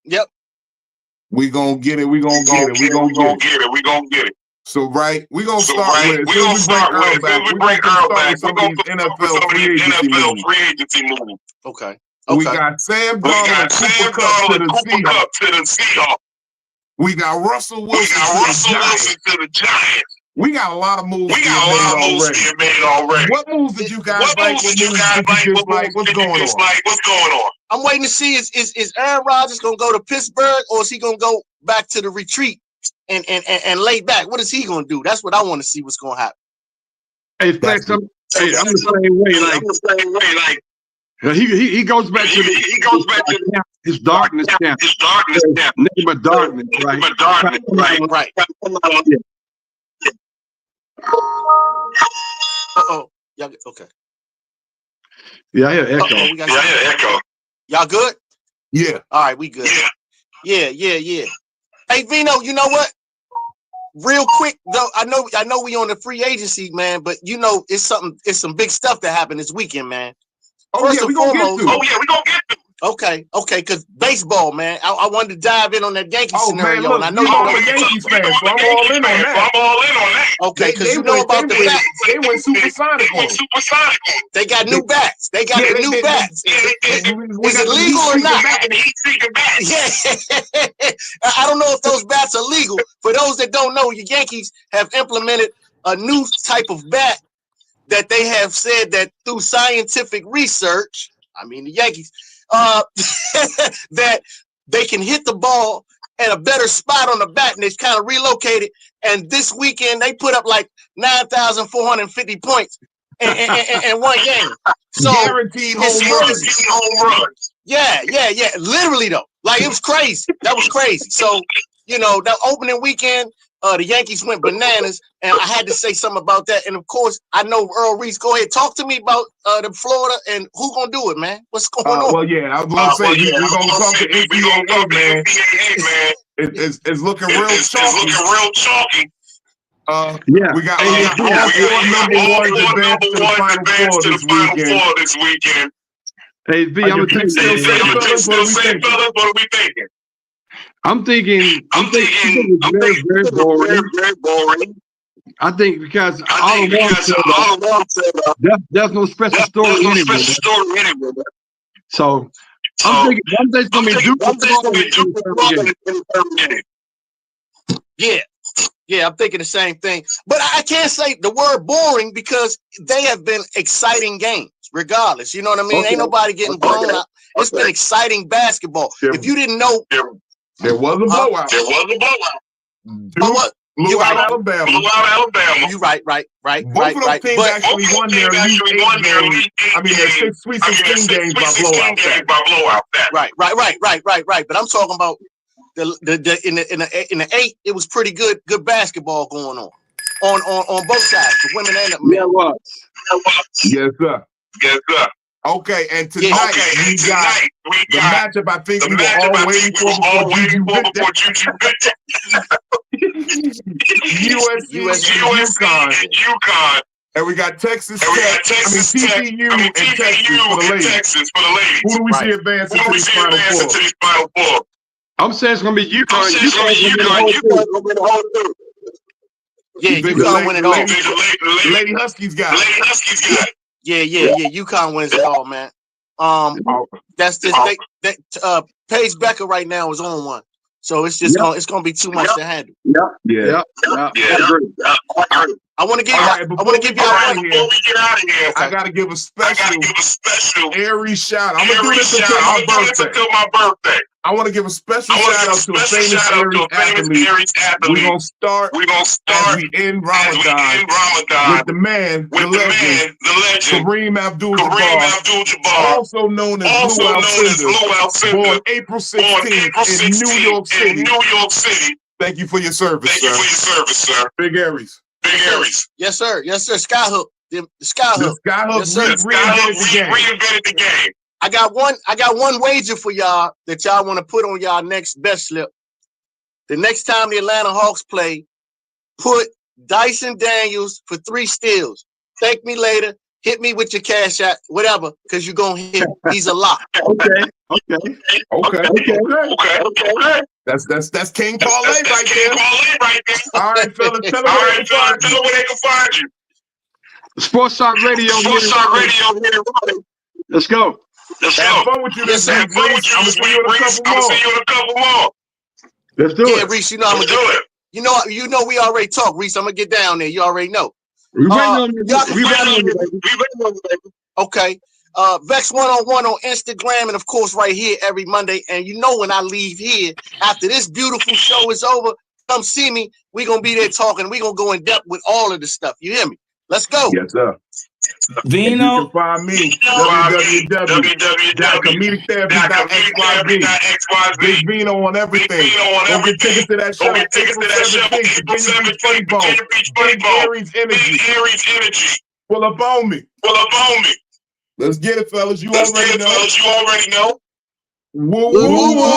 Yep. We gonna get it. So we're gonna start with as soon as we bring Earl back, we're gonna start with some of these NFL free agency moves. Okay. We got Sam Darnold and Cooper Kupp to the Seahawks. We got Russell Wilson to the Giants. We got a lot of moves being made already. What moves did you guys like? What moves did you dislike? What's going on? I'm waiting to see is Aaron Rodgers gonna go to Pittsburgh or is he gonna go back to the retreat and lay back? What is he gonna do? That's what I want to see. What's gonna happen? Hey, Flex, I'm the same way. Like he goes back to his darkness camp. Nothing but darkness, right? Right. Y'all okay? Yeah, I hear echo. Echo. Y'all good? Yeah. All right, we good. Yeah. Hey, Vino, you know what? Real quick though, I know we on the free agency, man, but you know it's some big stuff that happened this weekend, man. First and foremost, we gonna get to. Okay, because baseball, man. I wanted to dive in on that Yankees scenario, man, look, and I know I'm a Yankees fan, so I'm all in on that. Okay, because you know about the bats. They went supersonic on them. They got new bats. They got the new bats. Is it legal or not? Yeah. I don't know if those bats are legal. For those that don't know, your Yankees have implemented a new type of bat that they have said that through scientific research, I mean the Yankees, that they can hit the ball at a better spot on the bat, and they've kind of relocated. And this weekend they put up like 9,450 points in one game. So guaranteed home runs. Yeah. Literally though, like it was crazy. That was crazy. So you know that opening weekend, the Yankees went bananas, and I had to say something about that. And of course, I know Earl Reese. Go ahead, talk to me about the Florida and who gonna do it, man. What's going on? Well, yeah, I was gonna say we're gonna talk to NCAA, man. It's looking real chalky. We got all number one advanced to the Final Four this weekend. Hey, V, I'm gonna tell you, what are we thinking? I'm thinking very, very boring. I think because there's no special story anymore. So I'm thinking one day's gonna be Yeah, I'm thinking the same thing. But I can't say the word boring because they have been exciting games, regardless. You know what I mean? Ain't nobody getting blown out. It's been exciting basketball. If you didn't know, there was a blowout. Blew out Alabama. You right. Both of those teams actually won their Elite 8 games. I mean, their 6 Sweet 16 games by blowout. Right. But I'm talking about in the 8, it was pretty good basketball going on both sides, the women and the men. Yes, sir. Okay, and tonight we got the matchup I think we were all waiting for before Juju. USC and UConn. And we got Texas Tech, TCU and Texas for the ladies. Who do we see advancing to these Final Four? I'm saying it's gonna be UConn. Yeah, UConn win it all. The Lady Huskies got it. Yeah. UConn wins it all, man. That's just Paige Becker right now is on one, so it's just gonna be too much to handle. Yeah. I want to give y'all. Before we get out of here, I gotta give a special Aries shout. I'm gonna do this until my birthday. I want to give a special shout out to a famous Aries athlete. We're gonna start as we end Ramadan with the man, the legend, Kareem Abdul-Jabbar, also known as Lou Alcindor, born April 16th in New York City. Thank you for your service, sir. Big Aries. Yes, sir. Skyhook. The Skyhook. Yes, sir. Reinvented the game. I got one wager for y'all that y'all want to put on y'all next bet slip. The next time the Atlanta Hawks play, put Dyson Daniels for 3 steals. Thank me later. Hit me with your cash out, whatever, because you're gonna hit. He's a lock. Okay. That's King Parlay right there. All right, fellas, tell them where they can find you. Sports Talk Radio. Let's go. Have fun with you this week, Reese. I'm gonna see you in a couple more. Let's do it. Yeah, Reese, you know I'm gonna do it. You know we already talked, Reese. I'm gonna get down there. You already know. We waiting on you. Okay. Vex 101 on Instagram and of course right here every Monday. And you know when I leave here after this beautiful show is over, come see me. We're gonna be there talking. We're gonna go in depth with all of this stuff. You hear me? Let's go. Yes, sir. Vino. You can find me www.comedictherapy.xyz. Big Vino on everything. Go get tickets to that show. April 17th, Virginia Beach Funny Bone. Big Aries Energy. Pull up on me. Let's get it, fellas. You already know. Woo, woo, woo.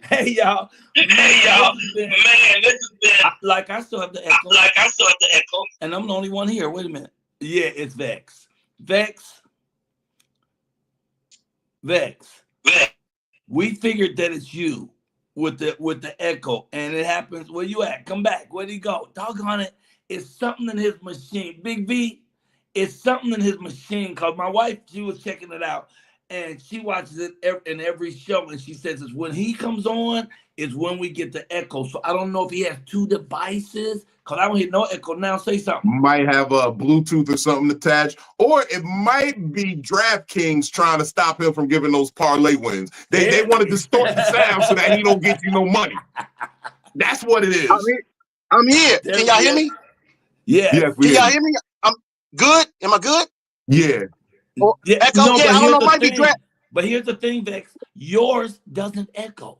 Hey y'all, man, this has been like I still have the echo. And I'm the only one here. Wait a minute. Yeah, it's Vex. We figured that it's you with the echo, and it happens. Where you at? Come back. Where'd he go? Doggone it. It's something in his machine. Big V, it's something in his machine. Cause my wife, she was checking it out. And she watches it in every show, and she says it's when he comes on is when we get the echo. So I don't know if he has 2 devices, because I don't hear no echo now. Say something. Might have a Bluetooth or something attached, or it might be DraftKings trying to stop him from giving those parlay wins. They want to distort the sound so that he don't get you no money. That's what it is. I'm here. Can y'all hear me? Yeah. Yes, Can y'all hear me? I'm good. Am I good? Yeah. Yeah, echo, no, I don't know, might be draft. But here's the thing, Vex. Yours doesn't echo.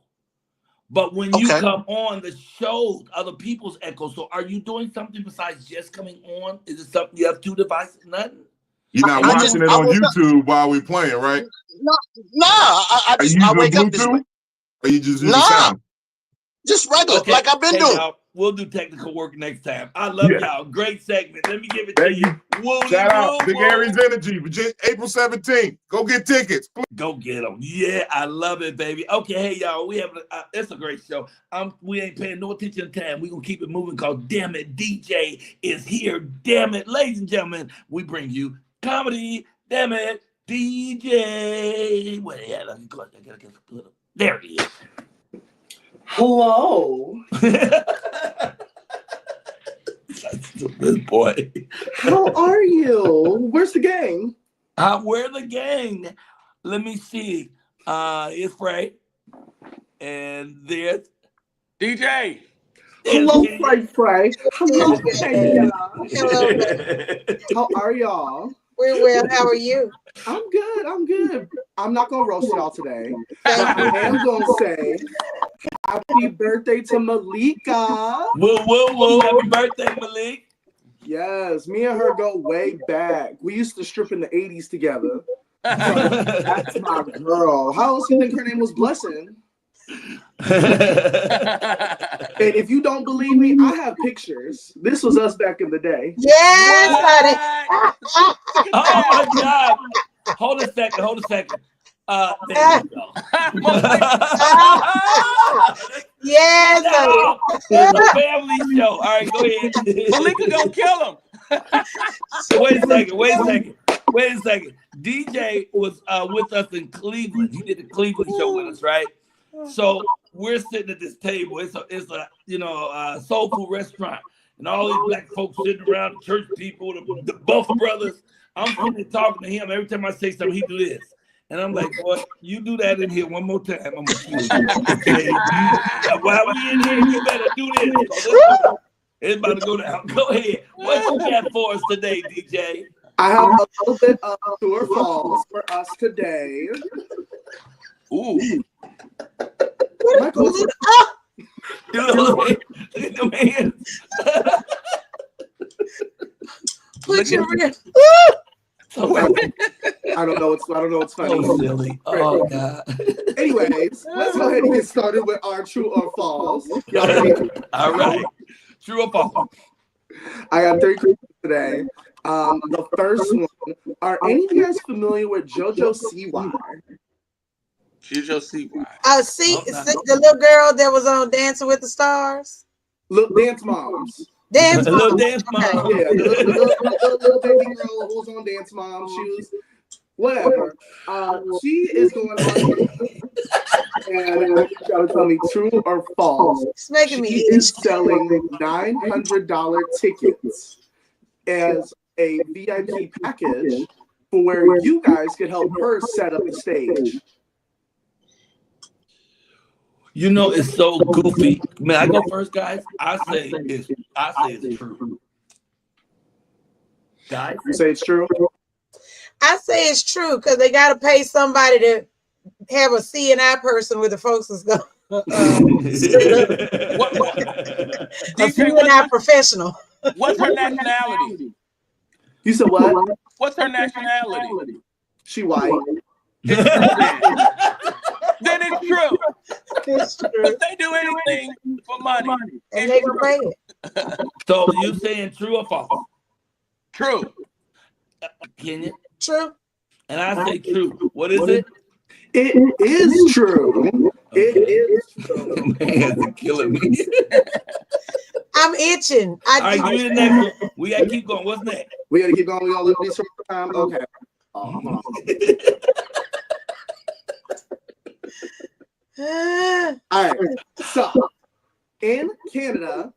But when you come on the shows, other people's echo. So are you doing something besides just coming on? Is it something you have 2 devices? Nothing? You're not watching it on YouTube while we're playing, right? No. I wake up this way. Or you just use sound? Just regular, like I've been doing. We'll do technical work next time. I love y'all. Great segment. Let me give it to you. Shout out. Big Aries Energy. April 17th. Go get tickets. Go get them. Yeah, I love it, baby. Okay, hey, y'all. We have it's a great show. We ain't paying no attention to time. We're going to keep it moving because, damn it, DJ is here. Damn it, ladies and gentlemen, we bring you comedy. Damn it, DJ. Wait, yeah, let me go. I gotta get there he is. Hello. This boy. How are you? Where's the gang? Where's the gang? Let me see. It's Trey. And there's DJ. Hello, Trey. Hello, How are y'all? We're well. How are you? I'm good. I'm not gonna roast y'all today. But I am gonna say happy birthday to Malika. Whoa. Happy birthday, Malik. Yes, me and her go way back. We used to strip in the 80s together. That's my girl. How else do you think her name was Blessing? And if you don't believe me, I have pictures. This was us back in the day. Yes, honey. Oh my God. Hold a second. There you go. Yes, honey. It's a family show. All right, go ahead. Malika gonna kill him. Wait a second. DJ was with us in Cleveland. He did the Cleveland show with us, right? So we're sitting at this table. It's a soul food restaurant, and all these black folks sitting around, the church people, the Buff brothers. I'm sitting there talking to him. Every time I say something, he do this. And I'm like, boy, you do that in here one more time, I'm gonna kill you. Okay? While we in here, you better do this. It's about to go down. Go ahead. What you got for us today, DJ? I have a little bit of true or false for us today. Ooh. Michael, Look at them hands. Put your I don't know what's funny. So silly. Oh God. Anyways, let's go ahead and get started with our true or false. Y'all ready? All right. True or false? I got 3 questions today. The first one: are any of you guys familiar with JoJo Siwa? JoJo Siwa. The little girl that was on Dancing with the Stars. Little Dance Moms. Dance Moms. Little Dance Moms. Yeah, little baby girl who was on Dance Moms. She was whatever. She is going on, and you gotta tell me true or false. It's making me She is selling $900 tickets as a VIP package for where you guys could help her set up the stage. You know, it's so goofy. Man, I go first, guys. I say it's true. Guys, you say it's true? I say it's true because they got to pay somebody to have a CNI person with the folks that's going. A CNI professional. What's her nationality? You said what? What's her nationality? She white. Then it's true. But they do anything for money. And they gonna pay it. So you saying true or false? True. Kenya? True. And I say true. What is it? It is true. It is true. Man, it's killing me. I'm itching. All right, give me the next one. We gotta keep going. What's next? We gotta keep going. We gonna look at these from time. Okay. Hold on. All right. So in Canada,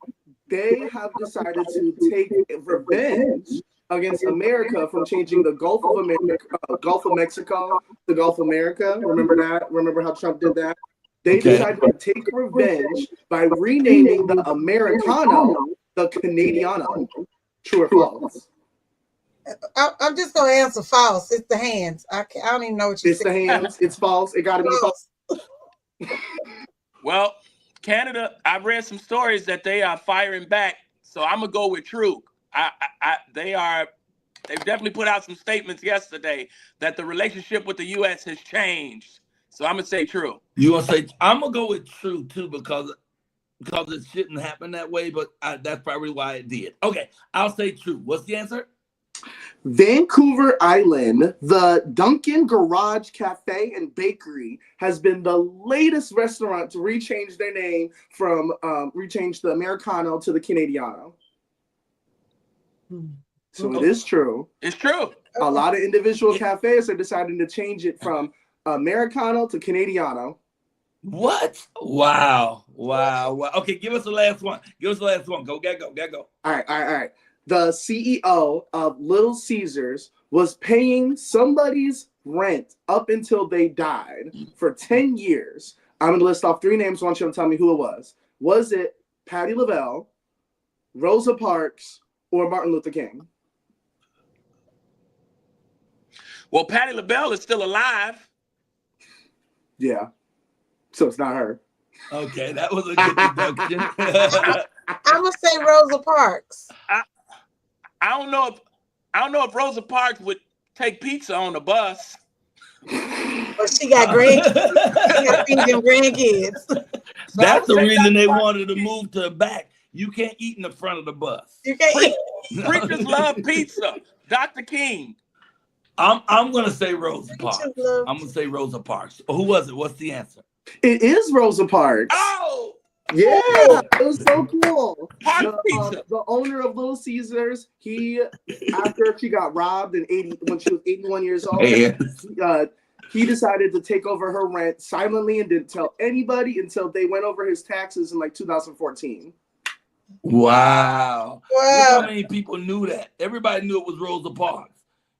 they have decided to take revenge against America from changing the Gulf of Mexico to Gulf of America. Remember that? Remember how Trump did that? They decided to take revenge by renaming the Americano the Canadiano. True or false? I'm just gonna answer false. It's the hands. I don't even know what you said. It's the hands. It's false. It gotta be false. Well, Canada, I've read some stories that they are firing back, so I'm gonna go with true. They've definitely put out some statements yesterday that the relationship with the U.S. has changed. So I'm gonna say true. You gonna say I'm gonna go with true too because it shouldn't happen that way, but that's probably why it did. Okay, I'll say true. What's the answer? Vancouver Island, the Dunkin' Garage Cafe and Bakery has been the latest restaurant to rechange their name from rechange the Americano to the Canadiano. So it is true. It's true. A lot of individual cafes are deciding to change it from Americano to Canadiano. What? Wow. Okay, give us the last one. Go, go. All right. The CEO of Little Caesars was paying somebody's rent up until they died for 10 years. I'm going to list off 3 names. I want you to tell me who it was. Was it Patti LaBelle, Rosa Parks, or Martin Luther King? Well, Patti LaBelle is still alive. Yeah. So it's not her. Okay, that was a good deduction. I'm going to say Rosa Parks. I don't know if Rosa Parks would take pizza on the bus. But she got grandkids. She got to feed them grandkids. That's the reason they wanted to move to the back. You can't eat in the front of the bus. You can't eat. Preachers love pizza. Dr. King. I'm gonna say Rosa Parks. I'm gonna say Rosa Parks. Who was it? What's the answer? It is Rosa Parks. Oh, yeah, it was so cool. The owner of Little Caesars, after she got robbed when she was 81 years old, he decided to take over her rent silently and didn't tell anybody until they went over his taxes in like 2014. Wow. Look how many people knew that. Everybody knew it was Rosa Parks.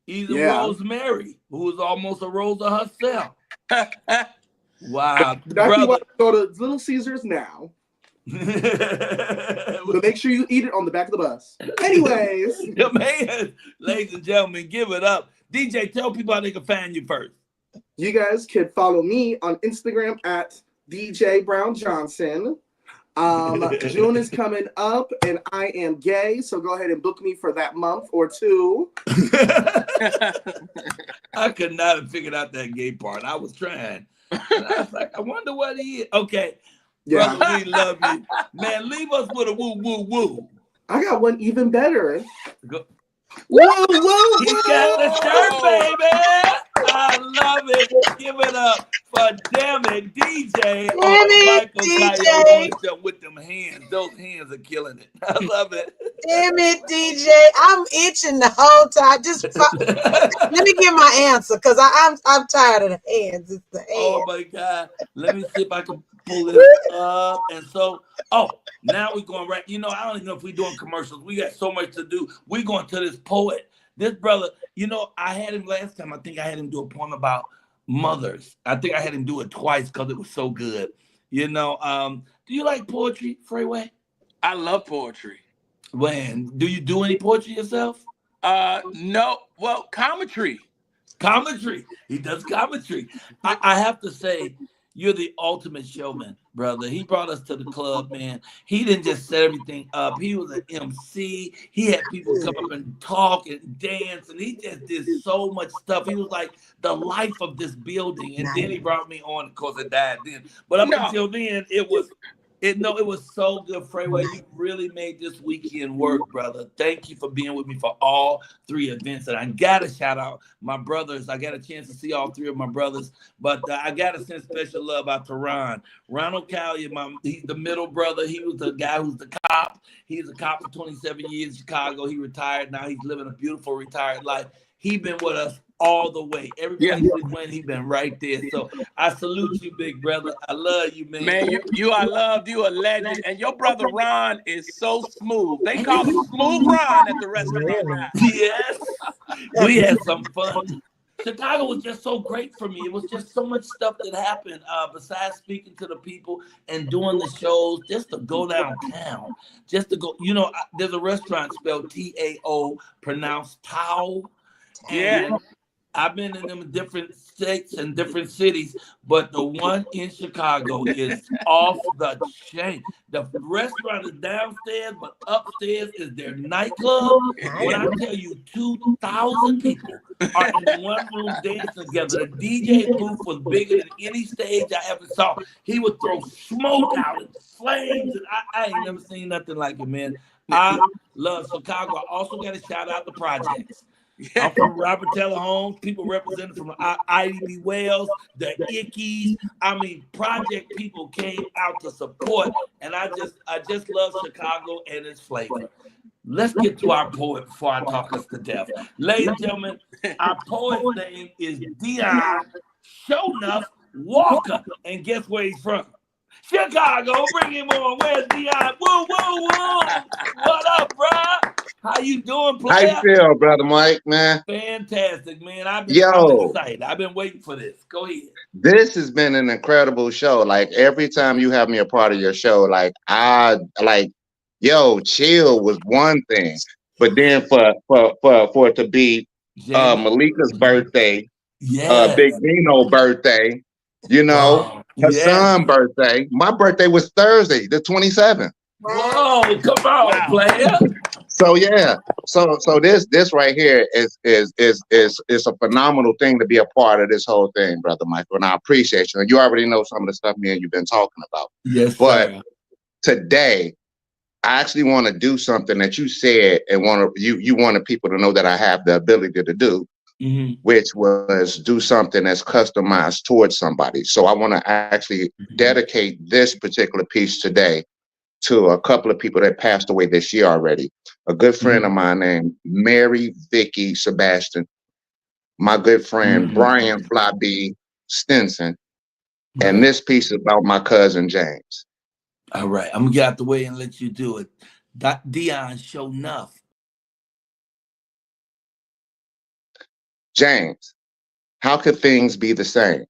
Either Rosemary, who was almost a Rosa herself. Wow. That's why I go to Little Caesars now. But make sure you eat it on the back of the bus. Anyways. Man, ladies and gentlemen, give it up. DJ, tell people how they can find you first. You guys can follow me on Instagram at DJ Brown Johnson. June is coming up and I am gay, so go ahead and book me for that month or two. I could not have figured out that gay part. I was trying. And I was like, I wonder what he is. Okay. Yeah. Brother, we love you. Man, leave us with a woo, woo, woo. I got one even better. Go. Woo, woo, He got the shirt, baby. I love it. Give it up for Damn It DJ. Michael DJ. With them hands. Those hands are killing it. I love it. Damn it, DJ. I'm itching the whole time. Just let me get my answer because I'm tired of the hands. It's the hands. Oh my God. Let me see if I can pull it up. And so, now we're going right. You know, I don't even know if we're doing commercials. We got so much to do. We're going to this poet. This brother, you know, I had him last time. I think I had him do a poem about mothers. I think I had him do it twice because it was so good. You know, do you like poetry, Freeway? I love poetry. When? Do you do any poetry yourself? No. Well, commentary. Commentary. He does commentary. I have to say, you're the ultimate showman, brother. He brought us to the club, man. He didn't just set everything up. He was an MC. He had people come up and talk and dance, and he just did so much stuff. He was like the life of this building. And then he brought me on. Of course, it died then. But up until then, it was so good, Freeway. You really made this weekend work, brother. Thank you for being with me for all three events. And I got to shout out my brothers. I got a chance to see all three of my brothers, but I got to send special love out to Ron. Ronald Colyar, he's the middle brother. He was the guy who's the cop. He's a cop for 27 years in Chicago. He retired. Now he's living a beautiful retired life. He been with us all the way. Every place we went, he been right there. So I salute you, big brother. I love you, man. Man, you are loved. You a legend. And your brother Ron is so smooth. They call him Smooth Ron at the restaurant now. Yes. We had some fun. Chicago was just so great for me. It was just so much stuff that happened besides speaking to the people and doing the shows, just to go downtown, just to go. You know, there's a restaurant spelled T-A-O, pronounced Tao. Yeah. I've been in them different states and different cities, but the one in Chicago is off the chain. The restaurant is downstairs, but upstairs is their nightclub. When I tell you 2,000 people are in one room dancing together, the DJ booth was bigger than any stage I ever saw. He would throw smoke out and flames, and I ain't never seen nothing like it, man. I love Chicago. I also got to shout out the projects. I'm from Robert Taylor Homes, people represented from IDB Wells, the Ickies. I mean, project people came out to support, and I just love Chicago and its flavor. Let's get to our poet before I talk us to death. Ladies and gentlemen, our poet's name is Dion Shownuff Walker, and guess where he's from? Chicago. Bring him on. Where's Dion? Woo, woo, woo. What up, bro? How you doing, player? How you feel, brother Mike, man? Fantastic, man. I'm excited. I've been waiting for this. Go ahead. This has been an incredible show. Like, every time you have me a part of your show, chill was one thing. But then for it to be Malika's birthday, Big Dino's birthday, you know, her son's birthday. My birthday was Thursday, the 27th. Whoa, come on, player. So yeah, so this right here is a phenomenal thing to be a part of this whole thing, brother Michael, and I appreciate you. And you already know some of the stuff me and you've been talking about. Yes, but sir. Today, I actually want to do something that you said and you wanted people to know that I have the ability to do, which was do something that's customized towards somebody. So I want to actually dedicate this particular piece today to a couple of people that passed away this year already. A good friend of mine named Mary Vicky Sebastian, my good friend Brian Fly B Stinson, and this piece is about my cousin James. All right, I'm gonna get out the way and let you do it. Dion, show enough. James, how could things be the same?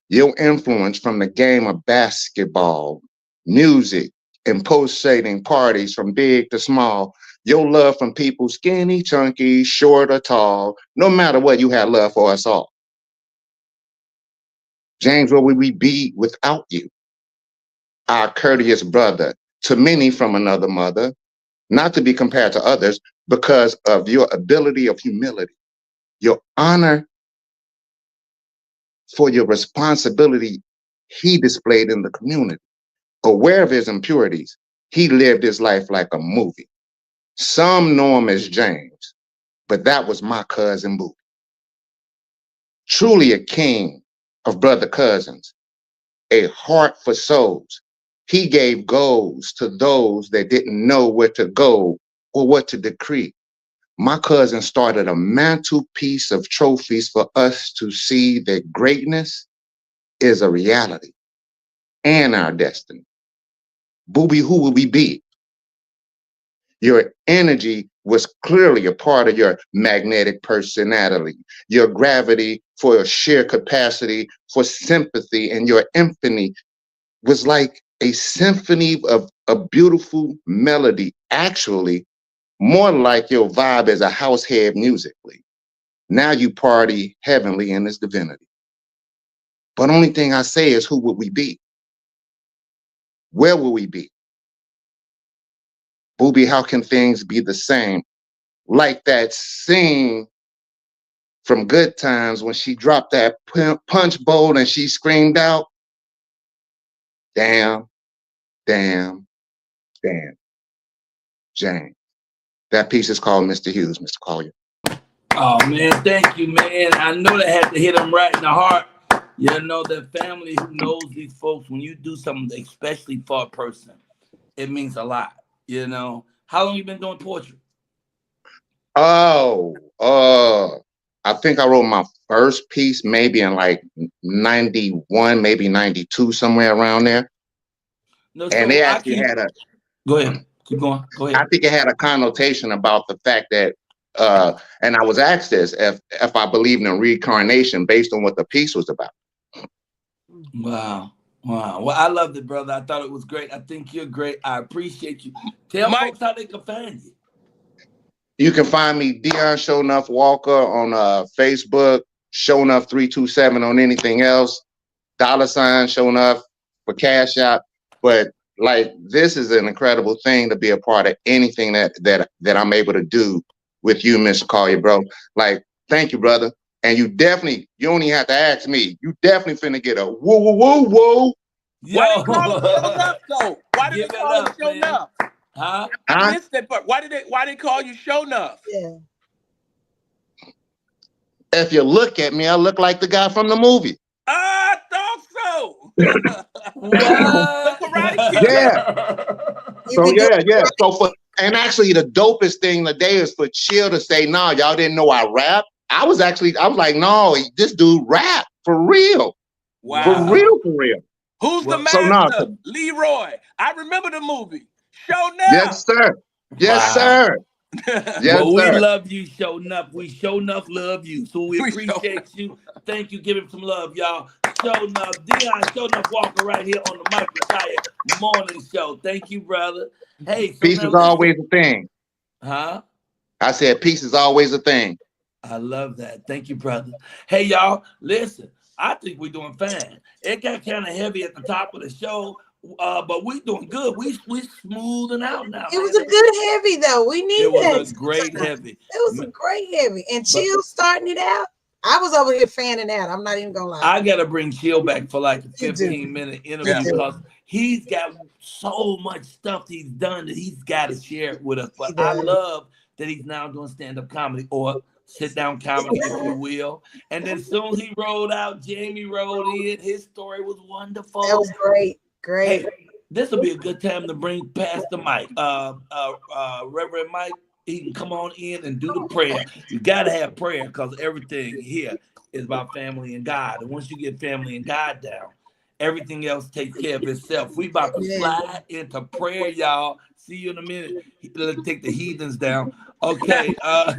Your influence from the game of basketball, music, and pulsating parties from big to small, your love from people skinny, chunky, short or tall, no matter what, you had love for us all. James, where would we be without you? Our courteous brother, to many from another mother, not to be compared to others because of your ability of humility, your honor for your responsibility he displayed in the community. Aware of his impurities, he lived his life like a movie. Some know him as James, but that was my cousin Boo. Truly a king of brother cousins, a heart for souls. He gave goals to those that didn't know where to go or what to decree. My cousin started a mantelpiece of trophies for us to see that greatness is a reality and our destiny. Booby, who will we be? Your energy was clearly a part of your magnetic personality, your gravity for sheer capacity for sympathy, and your infinity was like a symphony of a beautiful melody, actually more like your vibe as a house head musically. Now you party heavenly in this divinity. But only thing I say is, who would we be? Where will we be? Booby, how can things be the same? Like that scene from Good Times when she dropped that punch bowl and she screamed out, damn, damn, damn, Jane. That piece is called Mr. Hughes, Mr. Colyar. Oh man, thank you, man. I know that had to hit him right in the heart. You know, the family who knows these folks, when you do something, especially for a person, it means a lot. You know, how long you been doing poetry? I think I wrote my first piece maybe in like 91, maybe 92, somewhere around there. No, and they actually had a. Go ahead. Keep going. Go ahead. I think it had a connotation about the fact that, and I was asked this, if I believed in reincarnation based on what the piece was about. Wow. Wow. Well, I loved it, brother. I thought it was great. I think you're great. I appreciate you. Tell folks how they can find you. You can find me, Dion Show Enough Walker, on Facebook, Show Enough 327 on anything else, $ Show Enough for Cash App. But like, this is an incredible thing to be a part of anything that I'm able to do with you, Mr. Colyar, bro. Like, thank you, brother. And you don't even have to ask me. You definitely finna get a woo, woo, woo, woo. Why did they call it Show Enough, though? Why did they call it Show Enough? Huh? I missed that part. Why they call you Show Enough? Yeah. If you look at me, I look like the guy from the movie. I thought so. The Karate Kid. Yeah. So actually the dopest thing today is for Chill to say, "No, y'all didn't know I rap." I was like, "No, this dude rap for real." Wow. For real. Who's the master? Leroy. I remember the movie. Show Enough. Yes, sir. Yes, sir. Yes, well, we love you, Show Enough. We Show Enough love you. So we appreciate you. Thank you. Give him some love, y'all. Show Enough. Dion Show Enough Walker right here on the Michael Colyar Morning Show. Thank you, brother. Hey, so peace is always a thing. Huh? I said peace is always a thing. I love that. Thank you, brother. Hey, y'all, listen. I think we're doing fine. It got kind of heavy at the top of the show. but we doing good. We smoothing out now. It was a good heavy though. We need It was that. a great heavy. It was a great heavy. And Chill starting it out. I was over here fanning out. I'm not even gonna lie. I gotta bring Chill back for like a 15-minute interview because he's got so much stuff he's done that he's got to share it with us. But I love that he's now doing stand-up comedy or sit-down comedy, if you will. And then soon he rolled out, Jamie rolled in. His story was wonderful. That was great. Great. Hey, this will be a good time to bring Pastor Mike, Reverend Mike. He can come on in and do the prayer. You got to have prayer because everything here is about family and God. And once you get family and God down, everything else takes care of itself. We about to slide into prayer, y'all. See you in a minute. Let's take the heathens down. Okay. That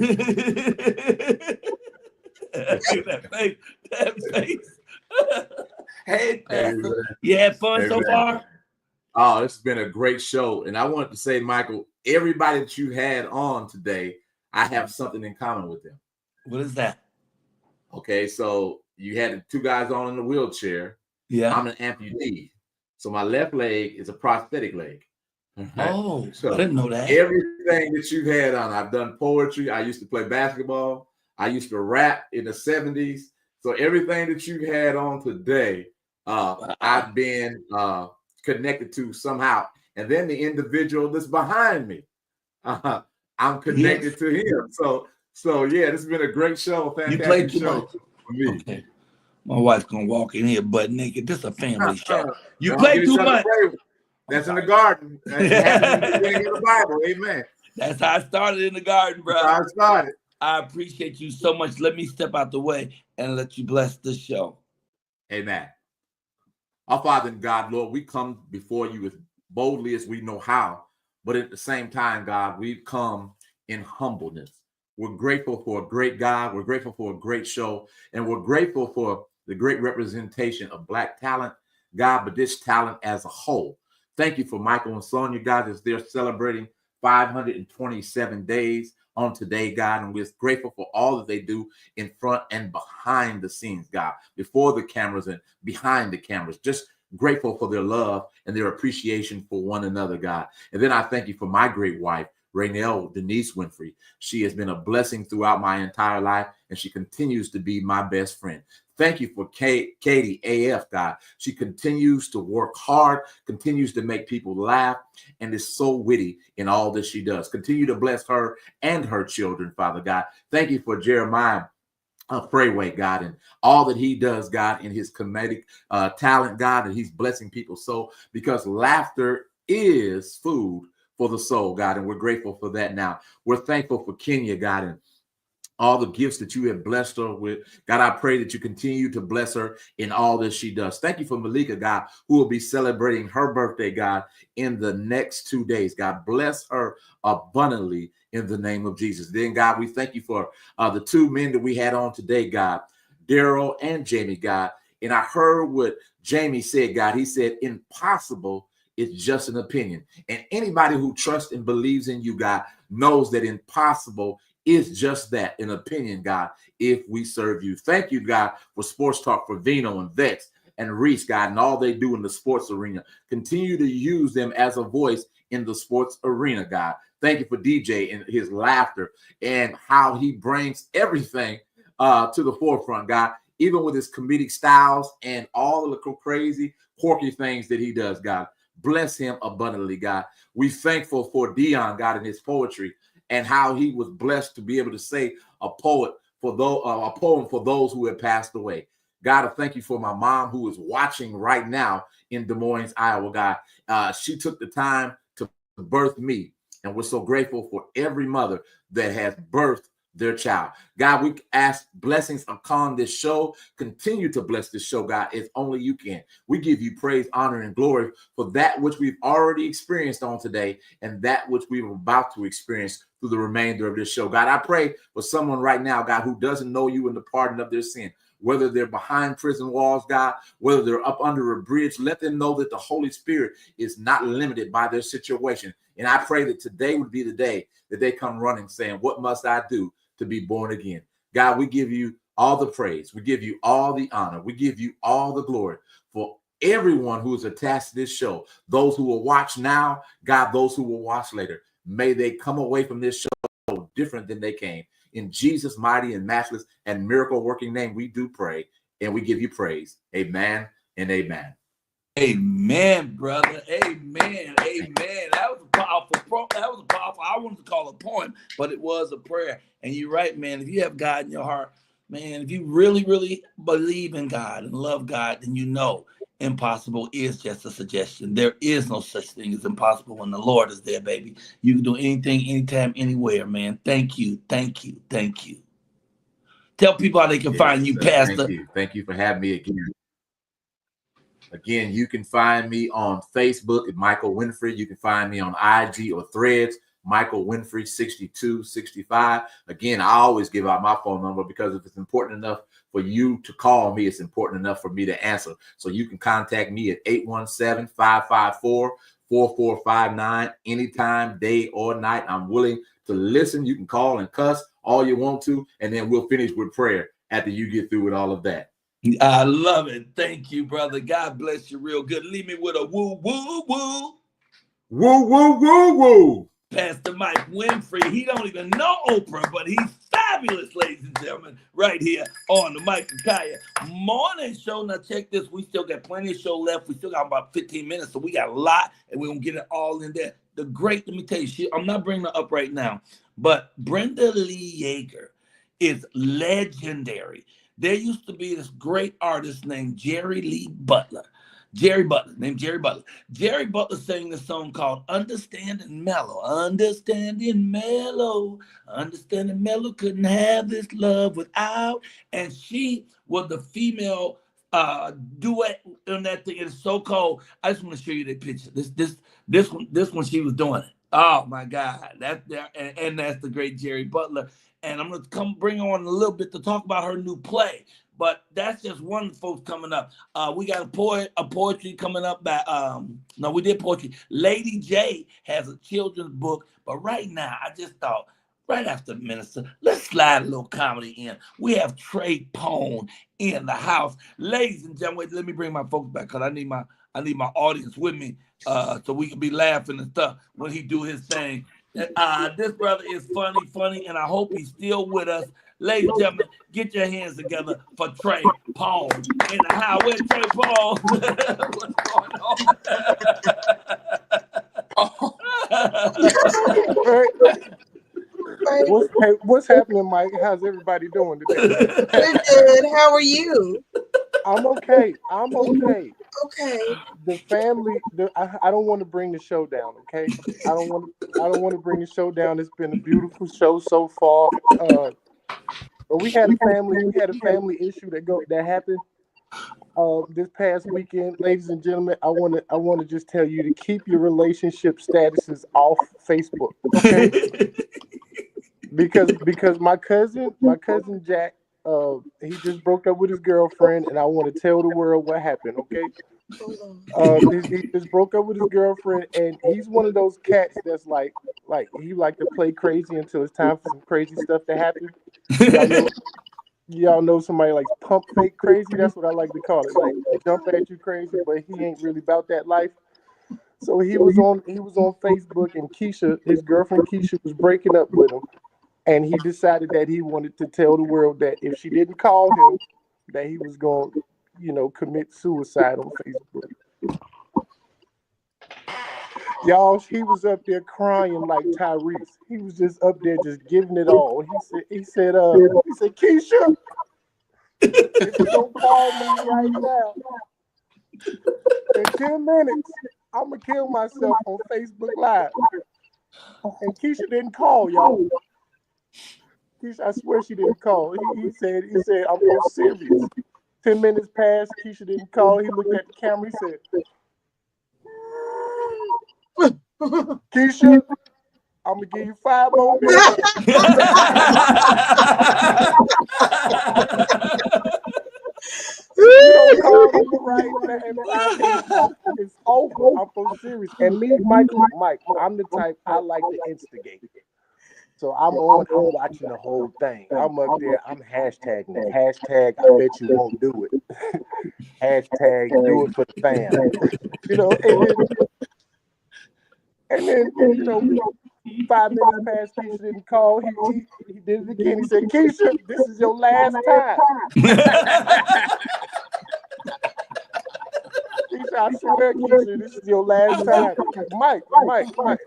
face. Hey, Pastor. You had fun so far? Oh, it's been a great show. And I wanted to say, Michael, everybody that you had on today, I have something in common with them. What is that? Okay, so you had the two guys on in the wheelchair. Yeah. I'm an amputee. So my left leg is a prosthetic leg. Right? Oh, so I didn't know that. Everything that you've had on, I've done poetry. I used to play basketball. I used to rap in the 70s. So everything that you've had on today, I've been connected to somehow. And then the individual that's behind me, I'm connected to him. So yeah, this has been a great show. Fantastic You played too show much. for me. Okay. My wife's gonna walk in here butt naked. This is a family show. You Don't play get too each other much. favor. That's in the garden. That happened in the beginning of the Bible. Amen. That's how I started in the garden, bro. That's how I started. I appreciate you so much. Let me step out the way and let you bless the show. Amen. Our Father in God, Lord, we come before you as boldly as we know how, but at the same time, God, we've come in humbleness. We're grateful for a great God. We're grateful for a great show, and we're grateful for the great representation of Black talent, God, but this talent as a whole. Thank you for Michael and Sonia, God, as they're celebrating 527 days on today, God, and we're grateful for all that they do in front and behind the scenes, God, before the cameras and behind the cameras. Just grateful for their love and their appreciation for one another, God. And then I thank you for my great wife, Raynell Denise Winfrey. She has been a blessing throughout my entire life, and she continues to be my best friend. Thank you for Katie AF, God. She continues to work hard, continues to make people laugh, and is so witty in all that she does. Continue to bless her and her children, Father God. Thank you for Jeremiah Freeway, God, and all that he does, God, in his comedic talent, God, and he's blessing people so, because laughter is food for the soul, God, and we're grateful for that now. We're thankful for Kenya, God, and all the gifts that you have blessed her with. God, I pray that you continue to bless her in all that she does. Thank you for Malika, God, who will be celebrating her birthday, God, in the next 2 days. God, bless her abundantly in the name of Jesus. Then, God, we thank you for the two men that we had on today, God, Daryl and Jamie, God. And I heard what Jamie said, God. He said, impossible is just an opinion. And anybody who trusts and believes in you, God, knows that impossible is just that, an opinion, God, if we serve you. Thank you, God, for Sports Talk, for Vino and Vex and Reese, God, and all they do in the sports arena. Continue to use them as a voice in the sports arena, God. Thank you for DJ and his laughter and how he brings everything to the forefront, God, even with his comedic styles and all of the crazy, quirky things that he does, God. Bless him abundantly, God. We're thankful for Dion, God, and his poetry and how he was blessed to be able to say a poem for those who have passed away. God, I thank you for my mom who is watching right now in Des Moines, Iowa, God. She took the time to birth me, and we're so grateful for every mother that has birthed their child. God, we ask blessings upon this show. Continue to bless this show, God, as only you can. We give you praise, honor, and glory for that which we've already experienced on today and that which we were about to experience through the remainder of this show. God, I pray for someone right now, God, who doesn't know you in the pardon of their sin, whether they're behind prison walls, God, whether they're up under a bridge. Let them know that the Holy Spirit is not limited by their situation. And I pray that today would be the day that they come running saying, what must I do to be born again? God, we give you all the praise. We give you all the honor. We give you all the glory for everyone who is attached to this show, those who will watch now, God, those who will watch later, may they come away from this show different than they came. In Jesus' mighty and matchless and miracle working name, we do pray and we give you praise. Amen and amen. Amen, brother. Amen. Amen. That was a powerful. I wanted to call a poem, but it was a prayer. And you're right, man. If you have God in your heart, man, if you really, really believe in God and love God, then you know impossible is just a suggestion. There is no such thing as impossible when the Lord is there, baby. You can do anything, anytime, anywhere, man. Thank you. Thank you. Thank you. Tell people how they can find you, Pastor. Thank you. Thank you for having me again. Again, you can find me on Facebook at Michael Winfrey. You can find me on IG or Threads, Michael Winfrey 6265. Again, I always give out my phone number because if it's important enough for you to call me, it's important enough for me to answer. So you can contact me at 817-554-4459 anytime, day or night. I'm willing to listen. You can call and cuss all you want to, and then we'll finish with prayer after you get through with all of that. I love it. Thank you, brother. God bless you real good. Leave me with a woo, woo, woo. Woo, woo, woo, woo. Pastor Mike Winfrey. He don't even know Oprah, but he's fabulous, ladies and gentlemen, right here on the Mike and Kaya morning show. Now check this. We still got plenty of show left. We still got about 15 minutes, so we got a lot, and we're going to get it all in there. Let me tell you, I'm not bringing her up right now, but Brenda Lee Eager is legendary. There used to be this great artist named Jerry Butler. Jerry Butler sang this song called Understanding Mellow. Understanding Mellow. Understanding Mellow couldn't have this love without. And she was the female duet on that thing. It's so cold. I just want to show you that picture. This one she was doing it. Oh my God. That's the great Jerry Butler. And I'm going to come bring on a little bit to talk about her new play. But that's just one folks coming up. We got a poetry coming up. We did poetry. Lady J has a children's book. But right now, I just thought, right after the minister, let's slide a little comedy in. We have Trey Pone in the house. Ladies and gentlemen, let me bring my folks back because I need my audience with me so we can be laughing and stuff when he do his thing. This brother is funny, and I hope he's still with us. Ladies and gentlemen, get your hands together for Trey Pone in the house. Where's Trey Pone? What's going on? What's happening, Mike? How's everybody doing today? We're good. How are you? I'm okay. Okay. The family. I don't want to bring the show down. Okay. I don't want to bring the show down. It's been a beautiful show so far. But we had a family issue that happened this past weekend, ladies and gentlemen. I want to just tell you to keep your relationship statuses off Facebook, okay? because my cousin Jack, he just broke up with his girlfriend, and I want to tell the world what happened, okay? He just broke up with his girlfriend, and he's one of those cats that's like he like to play crazy until it's time for some crazy stuff to happen. Y'all know somebody like pump fake crazy. That's what I like to call it. Like jump at you crazy, but he ain't really about that life. So he was on Facebook, and Keisha, his girlfriend Keisha, was breaking up with him, and he decided that he wanted to tell the world that if she didn't call him, that he was going to, commit suicide on Facebook. Y'all, he was up there crying like Tyrese. He was just up there just giving it all. He said, Keisha, if you don't call me right now, in 10 minutes, I'm going to kill myself on Facebook Live. And Keisha didn't call, y'all. Keisha, I swear she didn't call. He said, I'm so serious. 10 minutes passed, Keisha didn't call. He looked at the camera, he said, Keisha, I'm gonna give you 5 more minutes. You don't call me right now. It's over. I'm so serious. And me, Mike, I'm the type I like to instigate. So I'm watching the whole thing. I'm up there, I'm hashtagging it. Hashtag, I bet you won't do it. Hashtag, do it for the fam. And then, 5 minutes past, Keisha didn't call. He did it again. He said, Keisha, this is your last time. Keisha, I swear, Keisha, this is your last time. Mike,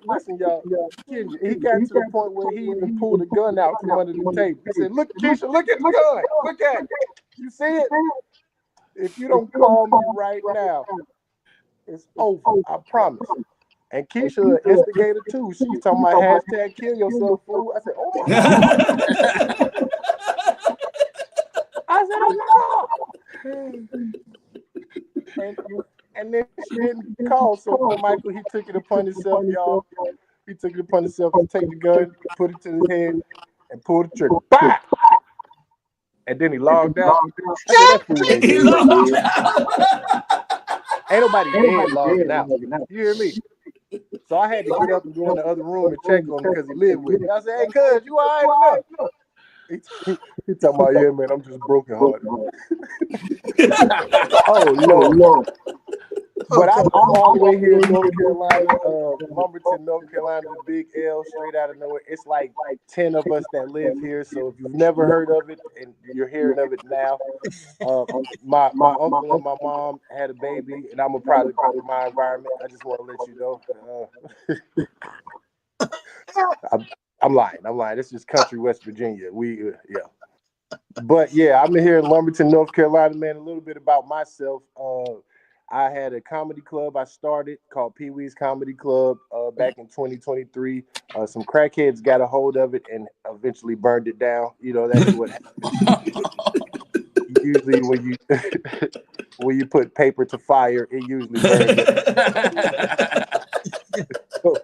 listen, y'all. He got to the point where he even pulled a gun out from under the table. He said, look, Keisha, look at the gun. Look at it. You see it? If you don't call me right now, it's over. I promise. And Keisha, an instigator too. She's talking about hashtag kill yourself, fool. I said, oh my God. And then she didn't call. So Michael, he took it upon himself, y'all. He took it upon himself to take the gun, put it to his head, and pull the trigger. Bah! And then he logged out. I said, that fool ain't dead. Ain't nobody dead logging out. You hear me? So I had to get up and go in the other room and check on him because he lived with me. I said, hey, cuz, you all right enough? He talking about, yeah, man, I'm just broken hearted. Oh, Lord. But I'm all the way here in North Carolina, Lumberton, North Carolina, the Big L, straight out of nowhere. It's like 10 of us that live here. So if you've never heard of it and you're hearing of it now, my uncle and my mom had a baby, and I'm a product of my environment. I just want to let you know. I'm lying. This is country West Virginia. Yeah. But yeah, I'm here in Lumberton, North Carolina, man. A little bit about myself. I had a comedy club I started called Pee Wee's Comedy Club back in 2023. Some crackheads got a hold of it and eventually burned it down. That's what happens. Usually when you put paper to fire, it usually burns it.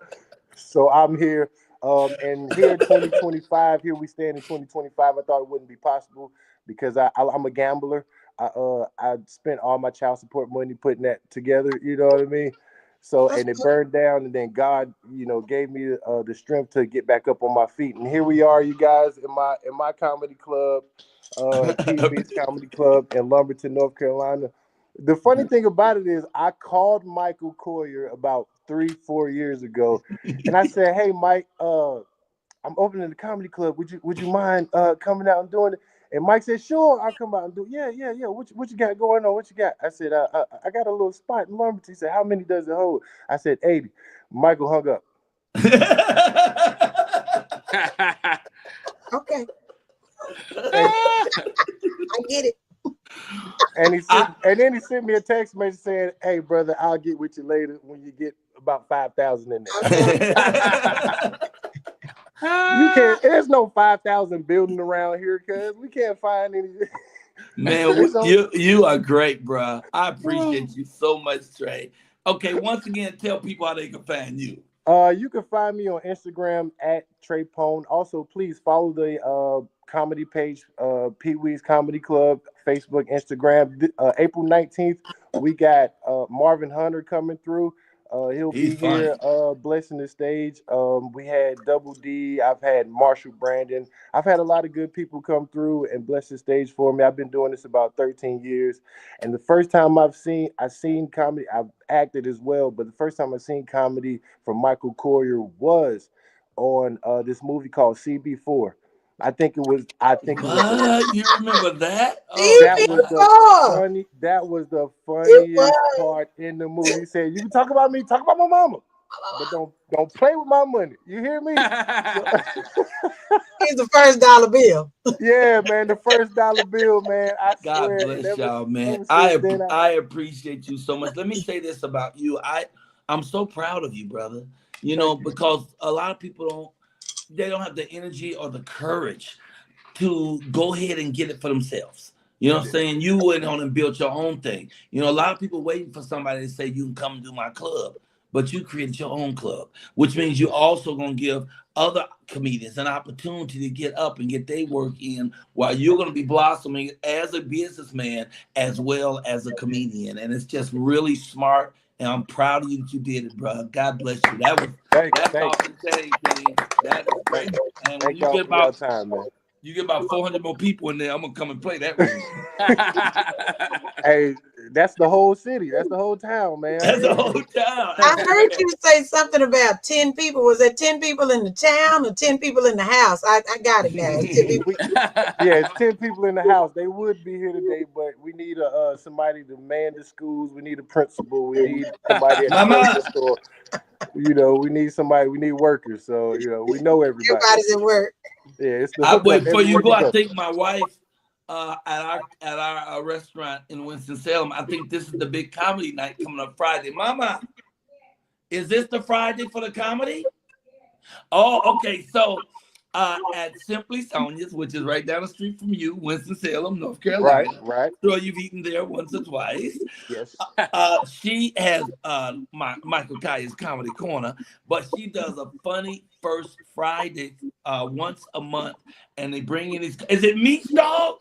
So I'm here. And here in 2025, here we stand in 2025. I thought it wouldn't be possible because I'm a gambler. I spent all my child support money putting that together, you know what I mean? So, and it burned down, and then God, gave me the strength to get back up on my feet. And here we are, you guys, in my comedy club, TV's Comedy Club in Lumberton, North Carolina. The funny thing about it is I called Michael Colyar about 3-4 years ago, and I said, hey, Mike, I'm opening the comedy club. Would you mind coming out and doing it? And Mike said, sure, I'll come out and do it. Yeah. What you got going on? What you got? I said, I got a little spot in Lumberton. He said, how many does it hold? I said, 80. Michael hung up. Okay. I get it. And then he sent me a text message saying, hey, brother, I'll get with you later when you get about 5,000 in there. There's no 5,000 building around here, cuz we can't find any. Man, you are great, bro. I appreciate you so much, Trey. Okay, once again, tell people how they can find you. You can find me on Instagram at Trey Pone. Also, please follow the comedy page, Pee Wee's Comedy Club, Facebook, Instagram. April 19th, we got Marvin Hunter coming through. He'll be here blessing the stage. We had Double D. I've had Marshall Brandon. I've had a lot of good people come through and bless the stage for me. I've been doing this about 13 years. And the first time I've seen comedy, I've acted as well, but the first time I've seen comedy from Michael Colyar was on this movie called CB4. I think it was. You remember that? That was the funniest part in the movie. He said, "You can talk about me, talk about my mama, but don't play with my money." You hear me? He's the first $1 bill. Yeah, man, the first $1 bill, man. God bless y'all, man. I appreciate you so much. Let me say this about you. I'm so proud of you, brother. Because a lot of people don't have the energy or the courage to go ahead and get it for themselves. You know what I'm saying? You went on and built your own thing. A lot of people waiting for somebody to say, you can come do my club, but you created your own club, which means you're also going to give other comedians an opportunity to get up and get their work in while you're going to be blossoming as a businessman as well as a comedian. And it's just really smart. And I'm proud of you that you did it, bro. God bless you. That was that's all I can say, man. That is great. And when Thank you y'all get for your about time, man. you get about 400 more people in there, I'm gonna come and play that room. Hey, that's the whole city. That's the whole town, man. That's the whole town. I heard you say something about 10 people. Was it 10 people in the town or 10 people in the house? I got it, guys. 10 people. Yeah, it's 10 people in the house. They would be here today, but we need somebody to man the schools. We need a principal. We need somebody at the grocery store. You know, we need somebody. We need workers. So we know everybody. Everybody's at work. Yeah, it's the hookup. Wait, before you everywhere go, I think my wife at our restaurant in Winston-Salem, I think this is the big comedy night coming up Friday. Mama, is this the Friday for the comedy? Oh, okay. So at Simply Sonia's, which is right down the street from you, Winston-Salem, North Carolina. Right. Sure, you've eaten there once or twice. Yes. She has Michael Kaya's Comedy Corner, but she does a funny first Friday once a month, and they bring in these. Is it Meat Dog?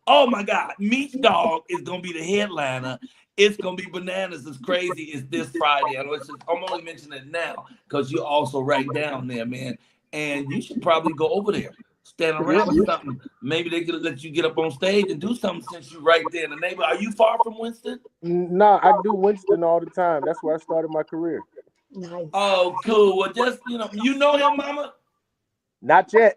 Oh my God, Meat Dog is gonna be the headliner. It's gonna be bananas. It's crazy. It's this Friday. I know I'm only mentioning it now because you're also right down there, man. And you should probably go over there, stand around or something. Maybe they could let you get up on stage and do something since you're right there in the neighborhood. Are you far from Winston? No, I do Winston all the time. That's where I started my career. Nice. Oh, cool. Well, just you know him, Mama. Not yet.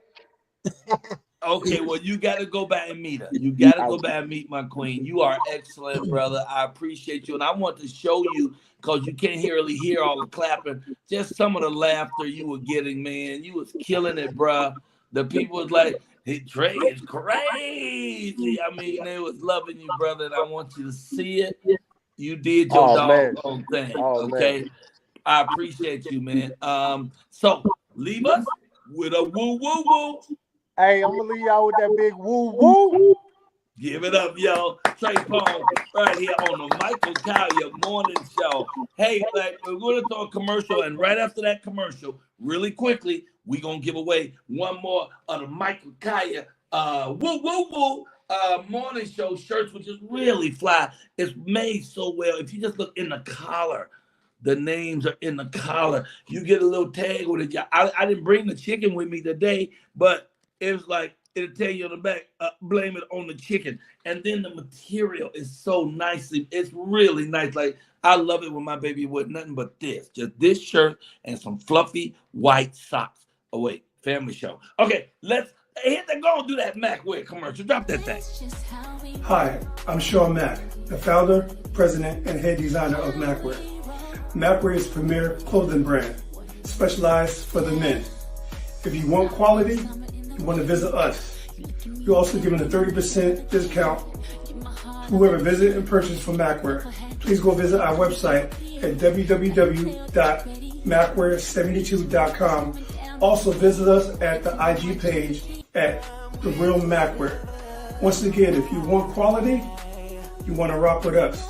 Okay, well, you got to go back and meet her. You got to go back and meet my queen. You are excellent, brother. I appreciate you. And I want to show you, because you can't really hear all the clapping, just some of the laughter you were getting, man. You was killing it, bro. The people was like, hey, Trey is crazy. I mean, they was loving you, brother, and I want you to see it. You did your doggone thing, okay? Man. I appreciate you, man. So leave us with a woo, woo, woo. Hey, I'm gonna leave y'all with that big woo woo. Give it up, yo. Trey Pone, right here on the Michael Collier Morning Show. Hey, we're going to throw a commercial, and right after that commercial, really quickly, we're going to give away one more of the Michael Collier woo, woo, woo morning show shirts, which is really fly. It's made so well. If you just look in the collar, the names are in the collar. You get a little tag with it. I didn't bring the chicken with me today, but it was like, it'll tell you on the back, blame it on the chicken. And then the material is so nicely, it's really nice. Like, I love it when my baby wears nothing but this. Just this shirt and some fluffy white socks. Oh, wait, family show. Okay, let's go and do that Mac wear commercial. Drop that thing. Hi, I'm Sean Mack, the founder, president, and head designer of Macwear. Macwear is a premier clothing brand, specialized for the men. If you want quality, you want to visit us. You're also given a 30% discount to whoever visit and purchase from Macwear. Please go visit our website at www.macwear72.com. Also visit us at the IG page at The Real Macwear. Once again, if you want quality, you want to rock with us.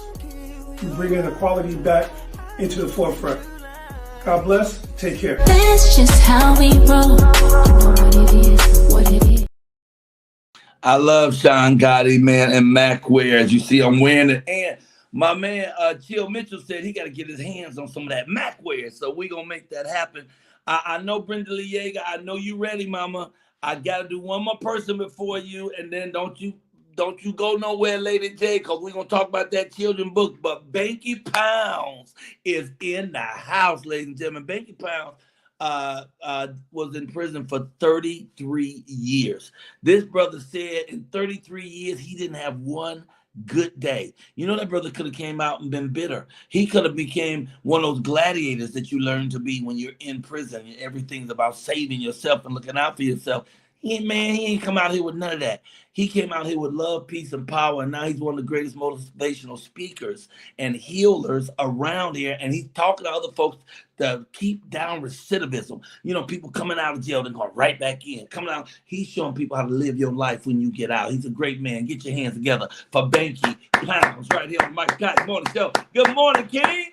You bring in the quality back into the forefront. God bless. Take care. That's just how we roll. What it is. I love Sean Gotti, man, and Macwear. As you see, I'm wearing it. And my man, Chill Mitchell said he got to get his hands on some of that Macwear. So we're going to make that happen. I know Brenda Lee Eager. I know you ready, mama. I got to do one more person before you. And then don't you go nowhere, Lady J, because we're going to talk about that children book. But Banky Pounds is in the house, ladies and gentlemen. Banky Pounds was in prison for 33 years. This brother said in 33 years, he didn't have one good day. You know, that brother could have came out and been bitter. He could have became one of those gladiators that you learn to be when you're in prison. Everything's about saving yourself and looking out for yourself. He ain't come out here with none of that. He came out here with love, peace, and power, and now he's one of the greatest motivational speakers and healers around here, and he's talking to other folks to keep down recidivism. You know, people coming out of jail, they're going right back in. Coming out, he's showing people how to live your life when you get out. He's a great man. Get your hands together for Banky Pounds right here on Mike Scott's Morning Show. Good morning, King.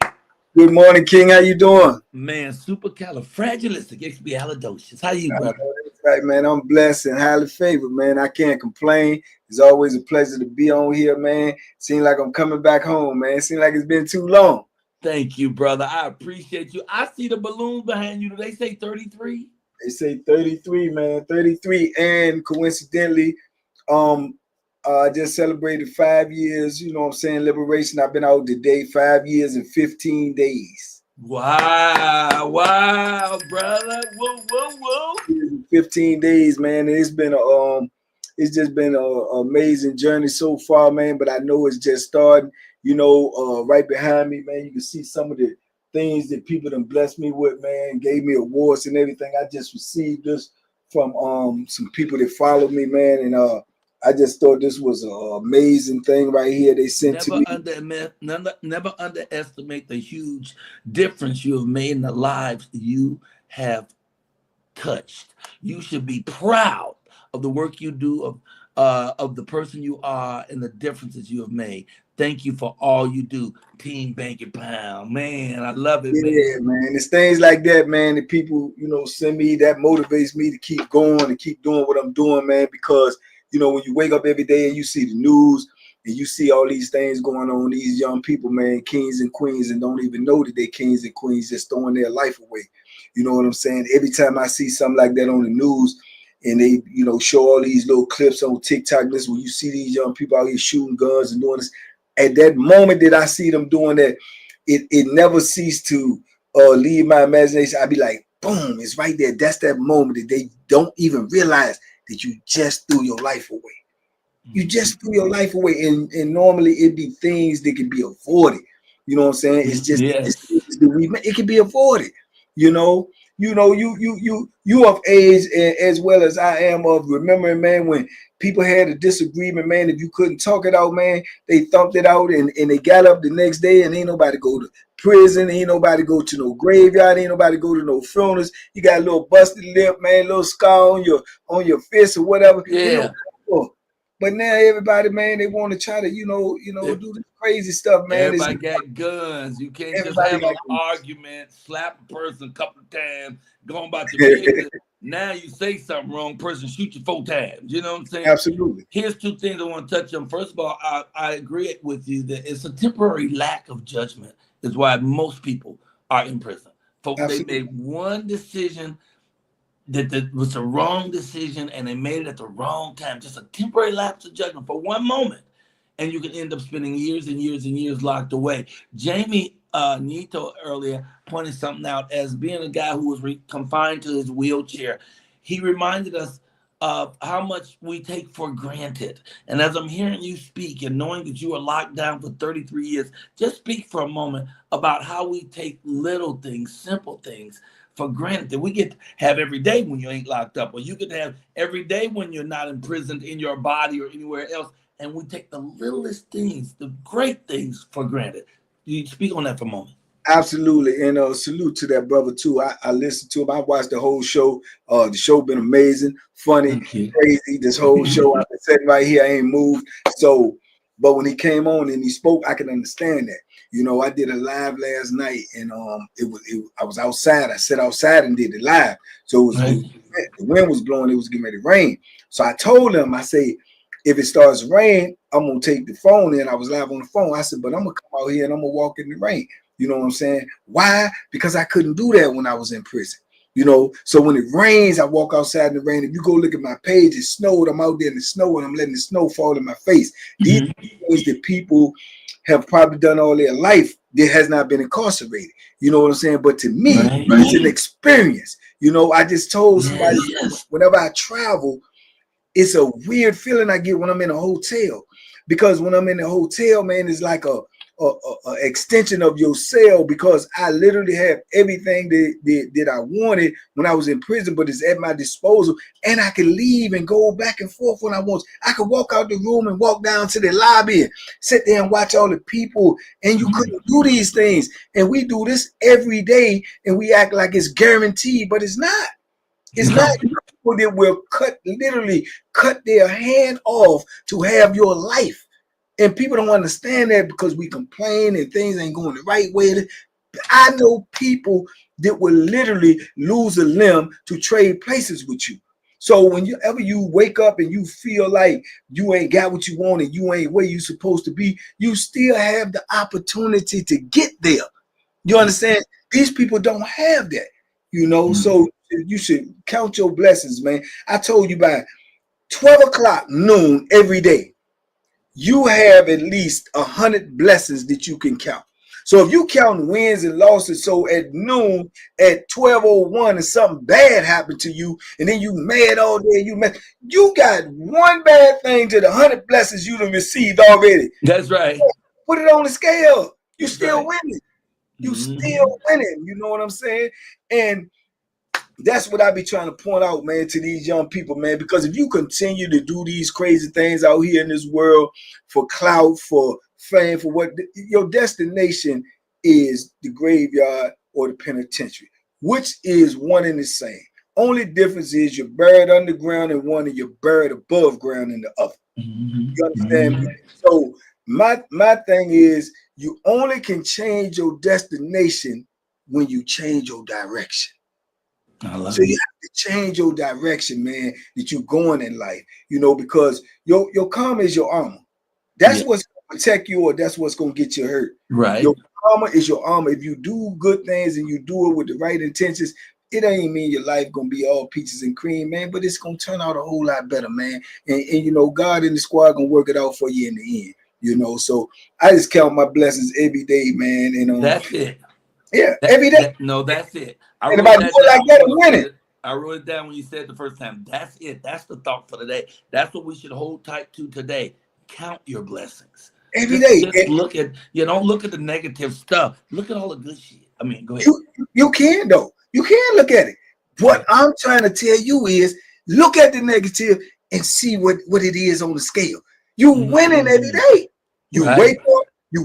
Good morning, King. How you doing? Man, supercalifragilisticexpialidocious. How you, brother? That's right, man. I'm blessed and highly favored, man. I can't complain. It's always a pleasure to be on here, man. Seems like I'm coming back home, man. Seems like it's been too long. Thank you, brother. I appreciate you. I see the balloons behind you. Do they say 33? They say 33, man, 33, and coincidentally, I just celebrated 5 years. You know what I'm saying? Liberation. I've been out today 5 years and 15 days. Wow, wow, brother. Woo, woo, woo. 15 days, man. And it's just been an amazing journey so far, man. But I know it's just starting. You know, right behind me, man, you can see some of the things that people done blessed me with, man, gave me awards and everything. I just received this from some people that follow me, man, and I just thought this was an amazing thing right here. They sent to me. Never underestimate the huge difference you have made in the lives you have touched. You should be proud of the work you do, of the person you are, and the differences you have made. Thank you for all you do, Team Banky Pounds. Man, I love it, man. It's things like that, man, that people, you know, send me, that motivates me to keep going and keep doing what I'm doing, man, because, you know, when you wake up every day and you see the news and you see all these things going on, these young people, man, kings and queens, and don't even know that they're kings and queens, just throwing their life away. You know what I'm saying? Every time I see something like that on the news, and they, you know, show all these little clips on TikTok, this when you see these young people out here shooting guns and doing this, at that moment that I see them doing that, it never ceased to leave my imagination. I'd be like, boom, it's right there. That's that moment that they don't even realize that you just threw your life away. You just threw your life away, and normally it'd be things that can be avoided. You know what I'm saying? It's just it can be avoided. You of age as well as I am of remembering, man, when people had a disagreement, man, if you couldn't talk it out, man, they thumped it out and they got up the next day, and ain't nobody go to prison, ain't nobody go to no graveyard, ain't nobody go to no funerals. You got a little busted lip, man, little scar on your fist or whatever. Yeah. But now everybody, man, they want to try to, do this crazy stuff, man. Everybody got guns. You can't just have an argument, slap a person a couple of times, going about your business. Now you say something wrong, person shoot you 4 times. You know what I'm saying? Absolutely. Here's 2 things I want to touch on. First of all, I agree with you that it's a temporary lack of judgment is why most people are in prison. Folks, they made one decision that was the wrong decision, and they made it at the wrong time. Just a temporary lapse of judgment for one moment, and you can end up spending years and years and years locked away. Jamie Nieto earlier pointed something out as being a guy who was confined to his wheelchair. He reminded us of how much we take for granted. And as I'm hearing you speak and knowing that you were locked down for 33 years, just speak for a moment about how we take little things, simple things, for granted that we get to have every day when you ain't locked up, or you get to have every day when you're not imprisoned in your body or anywhere else. And we take the littlest things, the great things, for granted. You speak on that for a moment. Absolutely, and salute to that brother too. I listened to him. I watched the whole show. The show been amazing, funny, crazy. This whole show, I've been sitting right here, I ain't moved. So, but when he came on and he spoke, I can understand that. You know, I did a live last night, and I was outside. I sat outside and did it live. So the wind was blowing. It was getting ready to rain. So I told him, I say, if it starts raining, I'm gonna take the phone in. I was live on the phone. I said, but I'm gonna come out here and I'm gonna walk in the rain. You know what I'm saying? Why? Because I couldn't do that when I was in prison. You know, so when it rains, I walk outside in the rain. If you go look at my page, it snowed. I'm out there in the snow and I'm letting the snow fall in my face. These are things that people have probably done all their life that has not been incarcerated. You know what I'm saying? But to me, it's an experience. You know, I just told somebody, whenever I travel, it's a weird feeling I get when I'm in a hotel. Because when I'm in a hotel, man, it's like a extension of your cell, because I literally have everything that I wanted when I was in prison, but it's at my disposal, and I can leave and go back and forth when I want. I could walk out the room and walk down to the lobby and sit there and watch all the people, and you couldn't do these things. And we do this every day, and we act like it's guaranteed, but it's not. It's not. People that will literally cut their hand off to have your life. And people don't understand that because we complain and things ain't going the right way. I know people that will literally lose a limb to trade places with you. So whenever you wake up and you feel like you ain't got what you want and you ain't where you supposed to be, you still have the opportunity to get there. You understand? These people don't have that. You know, so you should count your blessings, man. I told you by 12 o'clock noon every day, you have at least 100 blessings that you can count. So if you count wins and losses, so at noon, at 12:01, and something bad happened to you, and then you mad all day, you got one bad thing to the 100 blessings you done received already. That's right. Put it on the scale. You still winning. You still winning. You know what I'm saying? And that's what I be trying to point out, man, to these young people, man, because if you continue to do these crazy things out here in this world for clout, for fame, for what your destination is, the graveyard or the penitentiary, which is one and the same. Only difference is you're buried underground in one and you're buried above ground in the other. You understand me? So my thing is you only can change your destination when you change your direction. So you have to change your direction, man, that you're going in life, you know, because your karma is your armor. That's what's going to protect you, or that's what's going to get you hurt. Right. Your karma is your armor. If you do good things and you do it with the right intentions, it ain't mean your life going to be all peaches and cream, man, but it's going to turn out a whole lot better, man. And you know, God and the squad going to work it out for you in the end, you know. So I just count my blessings every day, man. And that's it. Yeah, every day. No, that's it. And if I do it like that, I'm winning. I wrote it down when you said it the first time. That's it. That's the thought for today. That's what we should hold tight to today. Count your blessings. Every day. Just look at, don't look at the negative stuff. Look at all the good shit. I mean, go ahead. You can, though. You can look at it. What I'm trying to tell you is look at the negative and see what it is on the scale. You winning every day. You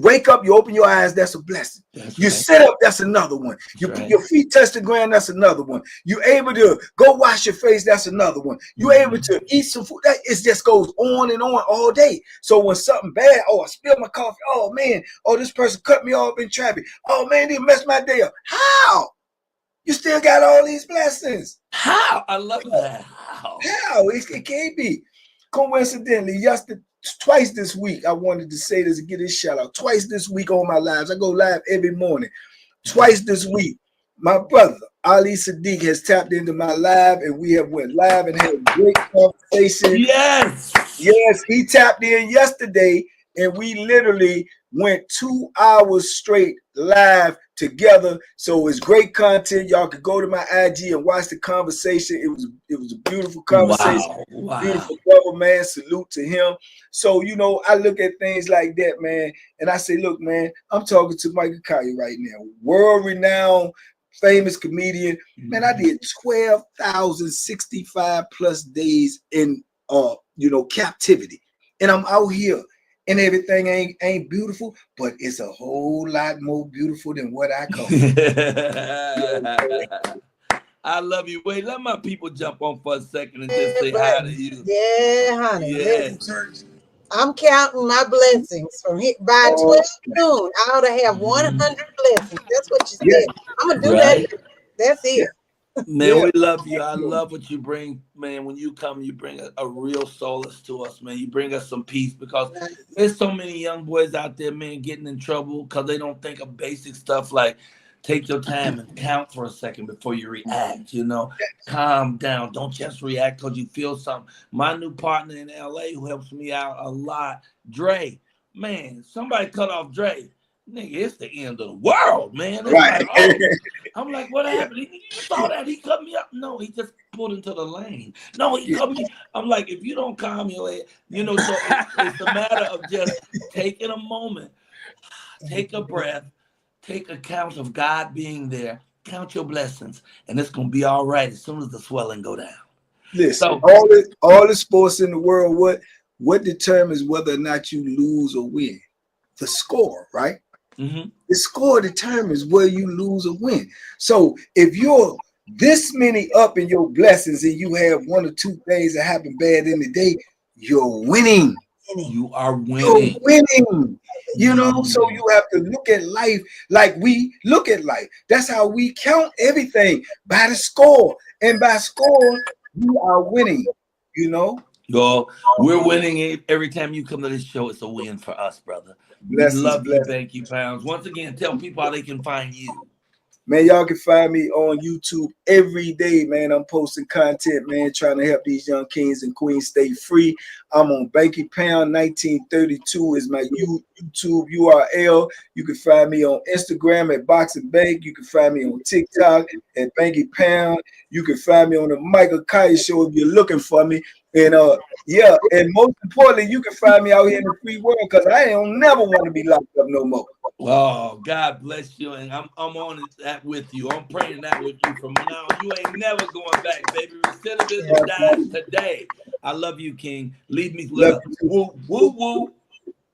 wake up, you open your eyes, that's a blessing. You sit up, that's another one. You put your feet touch the ground, that's another one. You're able to go wash your face, that's another one. You're able to eat some food. It just goes on and on all day. So when something bad, I spilled my coffee. Oh man, this person cut me off in traffic. Oh man, they messed my day up. How? You still got all these blessings. How? I love that. How? It can't be. Coincidentally, twice this week, I wanted to say this and get this shout out. Twice this week on my lives. I go live every morning. Twice this week, my brother, Ali Sadiq, has tapped into my live, and we have went live and had a great conversation. Yes, he tapped in yesterday, and we literally went 2 hours straight live together. So it's great content. Y'all could go to my IG and watch the conversation. It was a beautiful conversation. Wow. Beautiful brother, man. Salute to him. So, you know, I look at things like that, man, and I say, look, man, I'm talking to Michael Colyar right now, world-renowned, famous comedian. Man, I did 12,065 plus days in captivity, and I'm out here. And everything ain't beautiful, but it's a whole lot more beautiful than what I call it. I love you. Wait, let my people jump on for a second and just say hi to you. Yeah, honey. Yeah. I'm counting my blessings from here by 12 noon. I ought to have 100 blessings. That's what you said. I'm gonna do that. That's it. Man, we love you. I love what you bring, man. When you come, you bring a real solace to us, man. You bring us some peace, because there's so many young boys out there, man, getting in trouble because they don't think of basic stuff like take your time and count for a second before you react, calm down. Don't just react because you feel something. My new partner in LA who helps me out a lot, Trey, man, somebody cut off Trey. Nigga, it's the end of the world, man. Right. Like, I'm like, what happened? You saw that? He cut me up? No, he just pulled into the lane. No, he cut me. I'm like, if you don't calm your head, so it's a matter of just taking a moment, take a breath, take account of God being there, count your blessings, and it's gonna be all right as soon as the swelling go down. Listen, all the sports in the world, what determines whether or not you lose or win? The score, right? Mm-hmm. The score determines where you lose or win. So if you're this many up in your blessings and you have one or two things that happen bad in the day, you're winning. You are winning. You're winning. So you have to look at life like we look at life. That's how we count everything, by the score. And by score, you are winning, Well, we're winning every time you come to this show. It's a win for us, brother. We love you, Banky Pounds. Once again, tell people how they can find you. Man, y'all can find me on YouTube every day, man. I'm posting content, man, trying to help these young kings and queens stay free. I'm on Banky Pound 1932 is my YouTube URL. You can find me on Instagram at Boxing Bank. You can find me on TikTok at Banky Pound. You can find me on the Michael Kite Show if you're looking for me. And yeah, and most importantly, you can find me out here in the free world because I don't never want to be locked up no more. Oh, God bless you, and I'm on that with you. I'm praying that with you from now. You ain't never going back, baby. Recidivism dies today. I love you, King. Leave me with woo, woo, woo.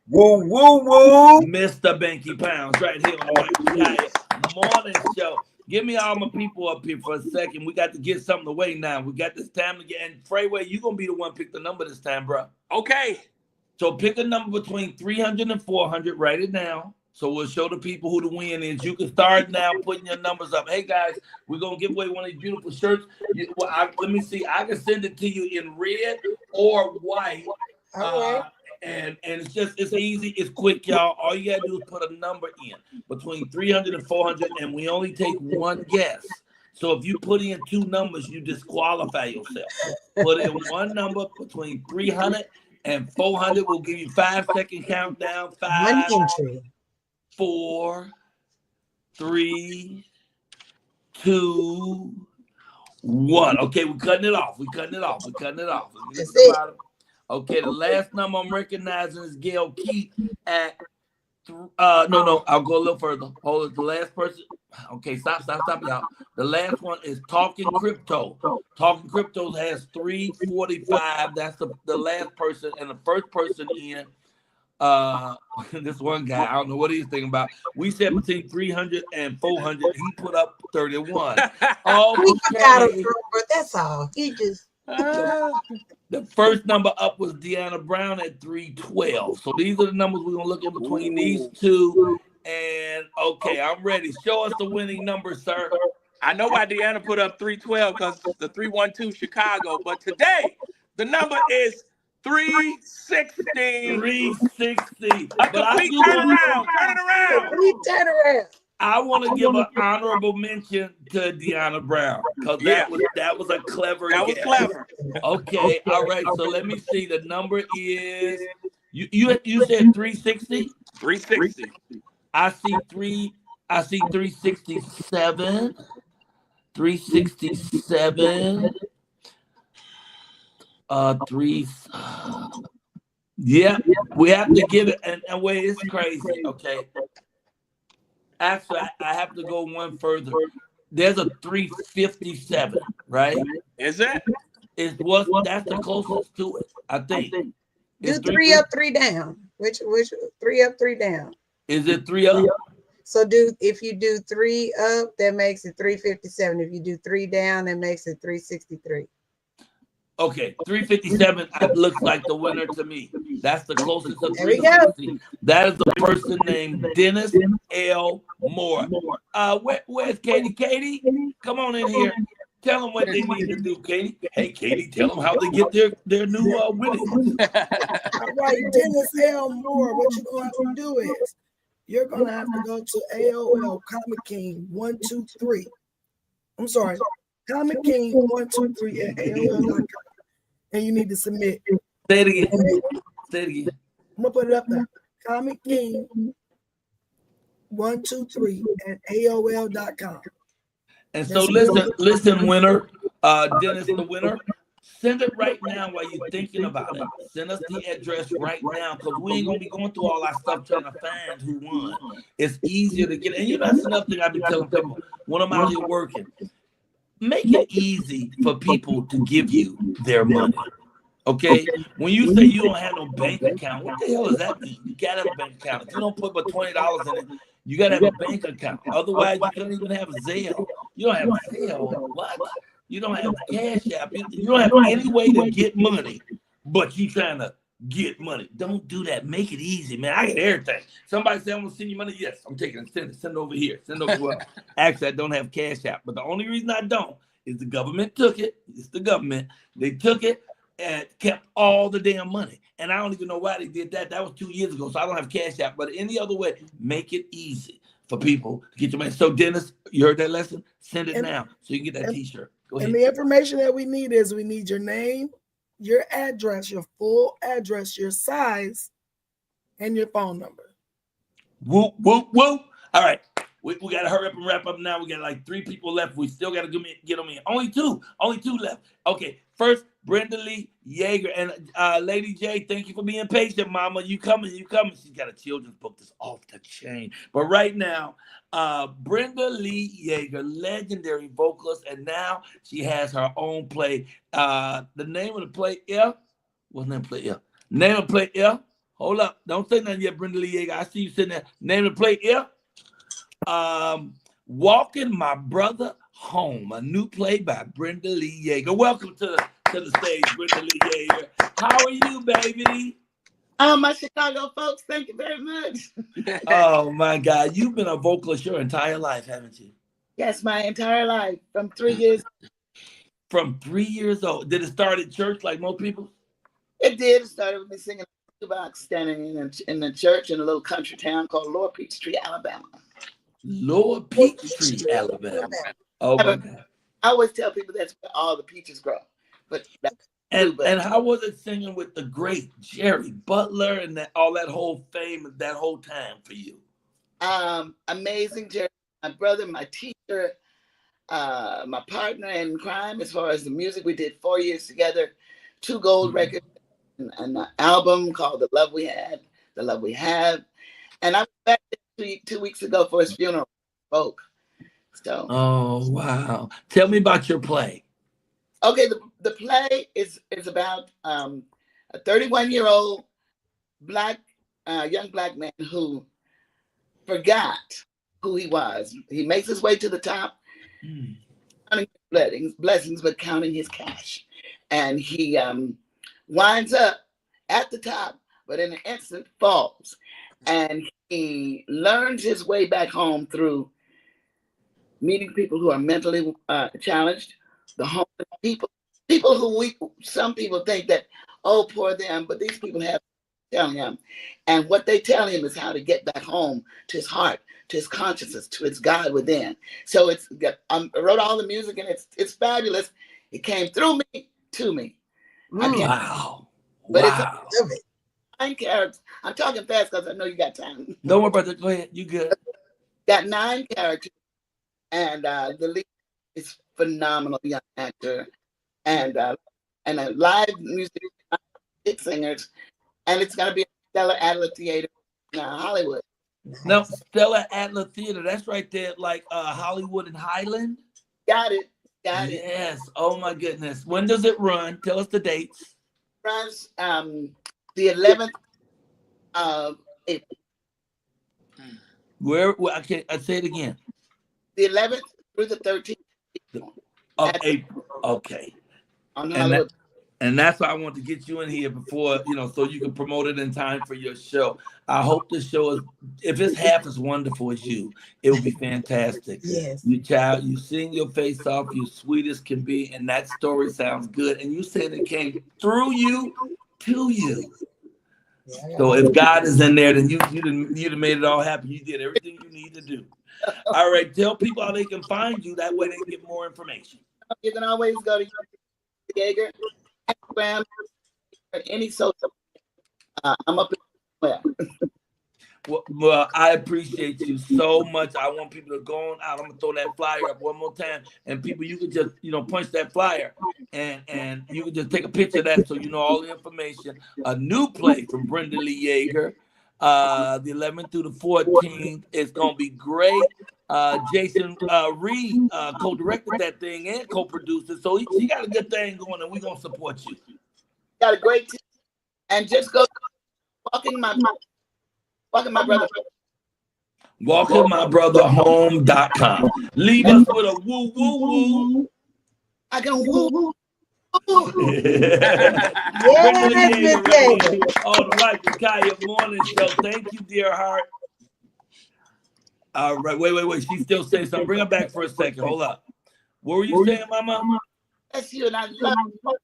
Woo, woo, woo. Mr. Banky Pounds right here on the Mike Morning Show. Give me all my people up here for a second. We got to get something away now. We got this time to get. And Freeway, you're going to be the one to pick the number this time, bro. Okay. So pick a number between 300 and 400. Write it down. So we'll show the people who the win is. You can start now putting your numbers up. Hey, guys, we're going to give away one of these beautiful shirts. Let me see. I can send it to you in red or white. All right. And it's easy. It's quick, y'all. All you got to do is put a number in between 300 and 400, and we only take one guess. So if you put in two numbers, you disqualify yourself. Put in one number between 300 and 400. We'll give you 5-second countdown. 5, 4, 3, 2, 1. Okay, we're cutting it off. That's it. Okay, the last number I'm recognizing is Gail Keith at no, I'll go a little further. Hold it. The last person. Okay, stop, y'all. The last one is Talking Crypto. Talking Crypto has 345. That's the last person, and the first person in. This one guy, I don't know what he's thinking about. We said between 300 and 400. He put up 31. We forgot him, but that's all. He just. The first number up was Deanna Brown at 312. So these are the numbers we're gonna look in between these two. And okay, I'm ready. Show us the winning number, sir. I know why Deanna put up 312 because the 312 Chicago, but today the number is 360. 360. A complete turnaround. Turn it around. Complete turnaround. I want to give an honorable mention to Deanna Brown because that was a clever guess. Was clever. Okay, all right. So let me see. The number is you said 360? 360. I see 367. 367. Yeah, we have to give it and wait, it's crazy. Okay. Actually, I have to go one further. There's a 357, right? Is it? That's the closest to it, I think. Do 3 up, 3 down. Which 3 up, 3 down? Is it 3 up? So if you do 3 up, that makes it 357. If you do 3 down, that makes it 363. Okay, 357 looks like the winner to me. That's the closest to 360. That is the person named Dennis L. Moore. Where's Katie? Katie, come on in here. Tell them what they need to do, Katie. Hey, Katie, tell them how they get their new winnings. All right, Dennis L. Moore, what you're going to do is you're going to have to go to AOL Comic King 123. I'm sorry. Comic King 123 at AOL.com. And you need to submit. Say it again. I'm gonna put it up there. Comic King 123 at AOL.com. And so listen, winner, Dennis, the winner. Send it right now while you're thinking about it. Send us the address right now because we ain't gonna be going through all our stuff trying to find who won. It's easier to get. And that's another thing I've been telling people when I'm out here working. Make it easy for people to give you their money. Okay? When you say you don't have no bank account, what the hell does that mean? You gotta have a bank account. If you don't put but $20 in it, you gotta have a bank account. Otherwise, you can't even have a Zelle. You don't have a Zelle. What? You don't have Cash App. You don't have any way to get money, but you trying to get money. Don't do that. Make it easy, man. I get everything. Somebody say, I'm gonna send you money. Yes, I'm taking it. Send it over here. Send it over. Actually, I don't have Cash App, but the only reason I don't is the government took it. It's the government. They took it and kept all the damn money. And I don't even know why they did that. That was 2 years ago, so I don't have Cash App. But any other way, make it easy. for people to get your money. So Dennis, you heard that lesson? Send it And- now so you can get that t-shirt. Go ahead. And the information that we need is we need your name, your address, your full address, your size, and your phone number. Whoop, whoop, whoop. All right. We got to hurry up and wrap up now. We got like 3 people left. We still got to get them in. Only two left. Okay. First, Brenda Lee Eager. And Lady J, thank you for being patient, Mama. You coming. She's got a children's book that's off the chain. But right now, Brenda Lee Eager, legendary vocalist. And now she has her own play. The name of the play, what's the name of the play, Name of the play, Hold up. Don't say nothing yet, Brenda Lee Eager. I see you sitting there. Name of the play, Walking My Brother Home, a new play by Brenda Lee Eager. Welcome to the stage, Brenda Lee Eager. How are you, baby? My Chicago folks, thank you very much. Oh my God, you've been a vocalist your entire life, haven't you? Yes, my entire life, from 3 years. From 3 years old. Did it start at church like most people? It did. It started with me singing box, standing in the church in a little country town called Lower Peachtree, Alabama. Lower Peachtree, Alabama. Oh my God. I always tell people that's where all the peaches grow. But and how was it singing with the great Jerry Butler and all that whole fame that whole time for you? Amazing, Jerry, my brother, my teacher, my partner in crime as far as the music. We did 4 years together, 2 gold records, and an album called The Love We Had, The Love We Have. And I went back there 2 weeks ago for his funeral. Spoke. So. Oh wow! Tell me about your play. Okay, the play is about a 31-year-old young black man who forgot who he was. He makes his way to the top, counting blessings, but counting his cash, and he winds up at the top, but in an instant falls, and he learns his way back home through meeting people who are mentally challenged, the homeless people who some people think that, oh, poor them, but these people have telling him, and what they tell him is how to get back home to his heart, to his consciousness, to his God within. So I wrote all the music, and it's fabulous. It came through me to me. Wow! But wow! It's 9 characters. I'm talking fast because I know you got time. No more, brother. Go ahead. You good? Got 9 characters. And the lead is phenomenal, young actor, and a live music, 6 singers, and it's gonna be at Stella Adler Theater in Hollywood. Now, Stella Adler Theater, that's right there, like Hollywood and Highland. Got it. Yes. Oh my goodness. When does it run? Tell us the dates. Runs the 11th of April. Where? I say it again. The 11th through the 13th of April. Okay. On Hollywood. And that's why I want to get you in here before, so you can promote it in time for your show. I hope the show is, if it's half as wonderful as you, it will be fantastic. Yes. You sing your face off, you sweet as can be, and that story sounds good. And you said it came through you to you. So if God is in there, then you'd have made it all happen. You did everything you need to do. All right, tell people how they can find you. That way they can get more information. You can always go to Eager, Instagram, or any social. I'm up there. Well, I appreciate you so much. I want people to go on out. I'm gonna throw that flyer up one more time, and people, you can just punch that flyer, and you can just take a picture of that so you know all the information. A new play from Brenda Lee Eager. The 11th through the 14th. It's gonna be great. Jason Reed co-directed that thing and co-produced it, so he got a good thing going, and we're gonna support you. Got a great team, and just go walking my brother. WalkingMyBrotherHome.com. Leave us with a woo woo woo. I can woo. Yes, on the Mike Kaya Morning Show. Thank you, dear heart. All right, wait. She's still saying something. Bring her back for a second. Hold up. What were you saying, Mama? That's you, and I love you.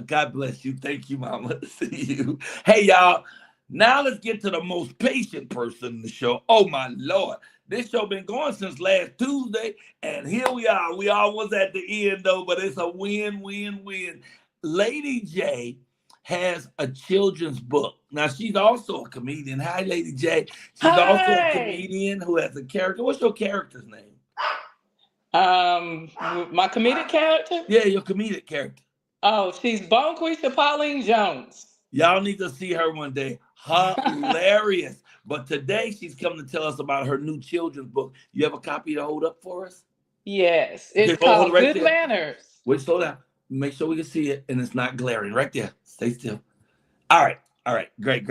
God bless you. Thank you, Mama. See you. Hey, y'all. Now let's get to the most patient person in the show. Oh my Lord. This show been going since last Tuesday, and here we are. We almost at the end though, but it's a win, win, win. Lady J has a children's book. Now she's also a comedian. Hi, Lady J. She's also a comedian who has a character. What's your character's name? My comedic character? Yeah, your comedic character. Oh, she's Bonquisha Pauline Jones. Y'all need to see her one day. Hilarious. But today she's coming to tell us about her new children's book. You have a copy to hold up for us? Yes, it's called Good Manners. Wait, slow down. Make sure we can see it and it's not glaring. Right there. Stay still. All right. Great.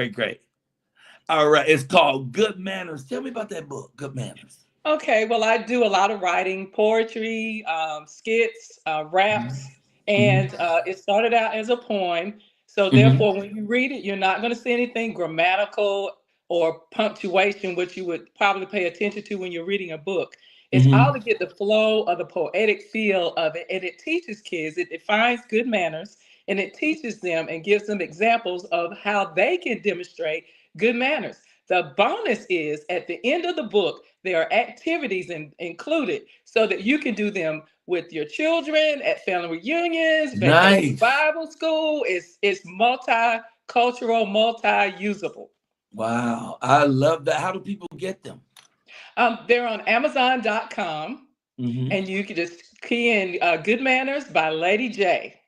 All right. It's called Good Manners. Tell me about that book, Good Manners. Okay, well, I do a lot of writing, poetry, skits, raps, and it started out as a poem. So therefore, when you read it, you're not going to see anything grammatical or punctuation, which you would probably pay attention to when you're reading a book. It's all to get the flow of the poetic feel of it. And it teaches kids, it defines good manners, and it teaches them and gives them examples of how they can demonstrate good manners. The bonus is at the end of the book, there are activities included so that you can do them with your children at family reunions, vacation Bible school. It's multicultural, multi-usable. Wow, I love that. How do people get them? They're on Amazon.com, and you can just key in Good Manners by Lady J.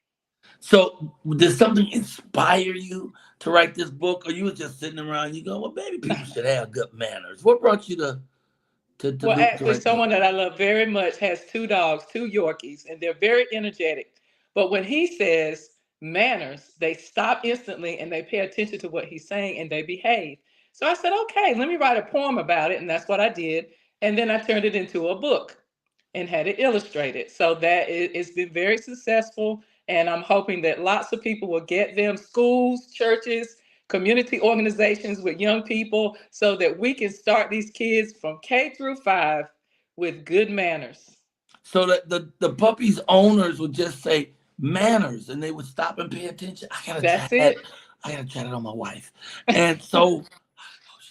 So did something inspire you to write this book, or you were just sitting around and you go, well, maybe people should have good manners? What brought you to well, actually, someone that I love very much has 2 dogs, 2 Yorkies, and they're very energetic. But when he says manners, they stop instantly and they pay attention to what he's saying and they behave. So I said, okay, let me write a poem about it. And that's what I did. And then I turned it into a book and had it illustrated. So that it's been very successful. And I'm hoping that lots of people will get them, schools, churches, community organizations with young people, so that we can start these kids from K through 5 with good manners. So that the puppy's owners would just say manners and they would stop and pay attention. I gotta try that on my wife. And so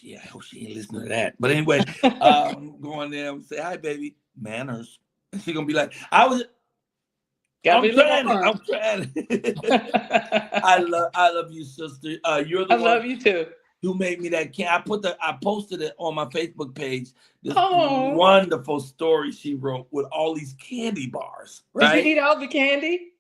I hope she ain't listening to that. But anyway, go on there and say, hi, baby, manners. And she's gonna be like, I'm trying. I love you, sister. You're the one. I love you too. Who made me that can? I posted it on my Facebook page. This wonderful story she wrote with all these candy bars. Right? Did you eat all the candy?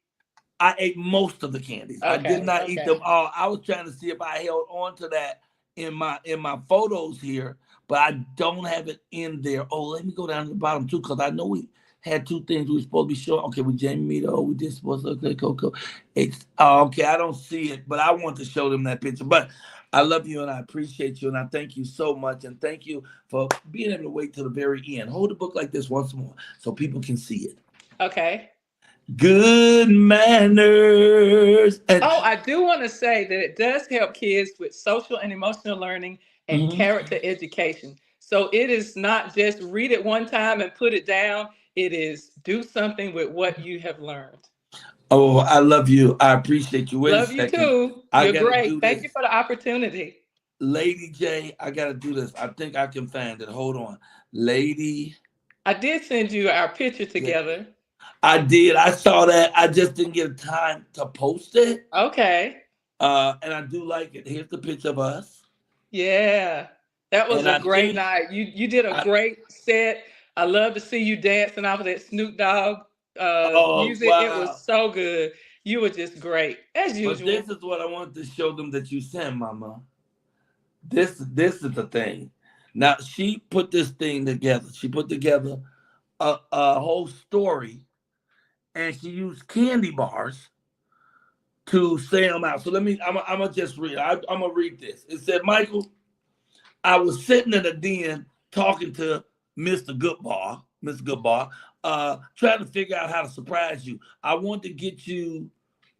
I ate most of the candies. Okay, I did not eat them all. I was trying to see if I held on to that in my photos here, but I don't have it in there. Oh, let me go down to the bottom too, because I know we had 2 things we were supposed to be showing. Okay, with Jamie Nieto, we did supposed to okay, Coco. Okay, I don't see it, but I want to show them that picture. But I love you and I appreciate you and I thank you so much. And thank you for being able to wait till the very end. Hold the book like this once more so people can see it. Okay. Good manners. I do want to say that it does help kids with social and emotional learning and character education. So it is not just read it one time and put it down. It is do something with what you have learned. Oh, I love you. I appreciate you. Love you too. You're great. Thank you for the opportunity. Lady J, I got to do this. I think I can find it. Hold on. Lady. I did send you our picture together. I did. I saw that. I just didn't get time to post it. Okay. And I do like it. Here's the picture of us. Yeah. That was a great night. You did a great set. I love to see you dancing off of that Snoop Dogg music. Wow. It was so good. You were just great, as usual. But this is what I wanted to show them that you sent, Mama. This is the thing. Now, she put this thing together. She put together a whole story, and she used candy bars to say them out. So I'm going to just read. I'm going to read this. It said, Michael, I was sitting in a den talking to Mr. Goodbar, trying to figure out how to surprise you. I want to get you,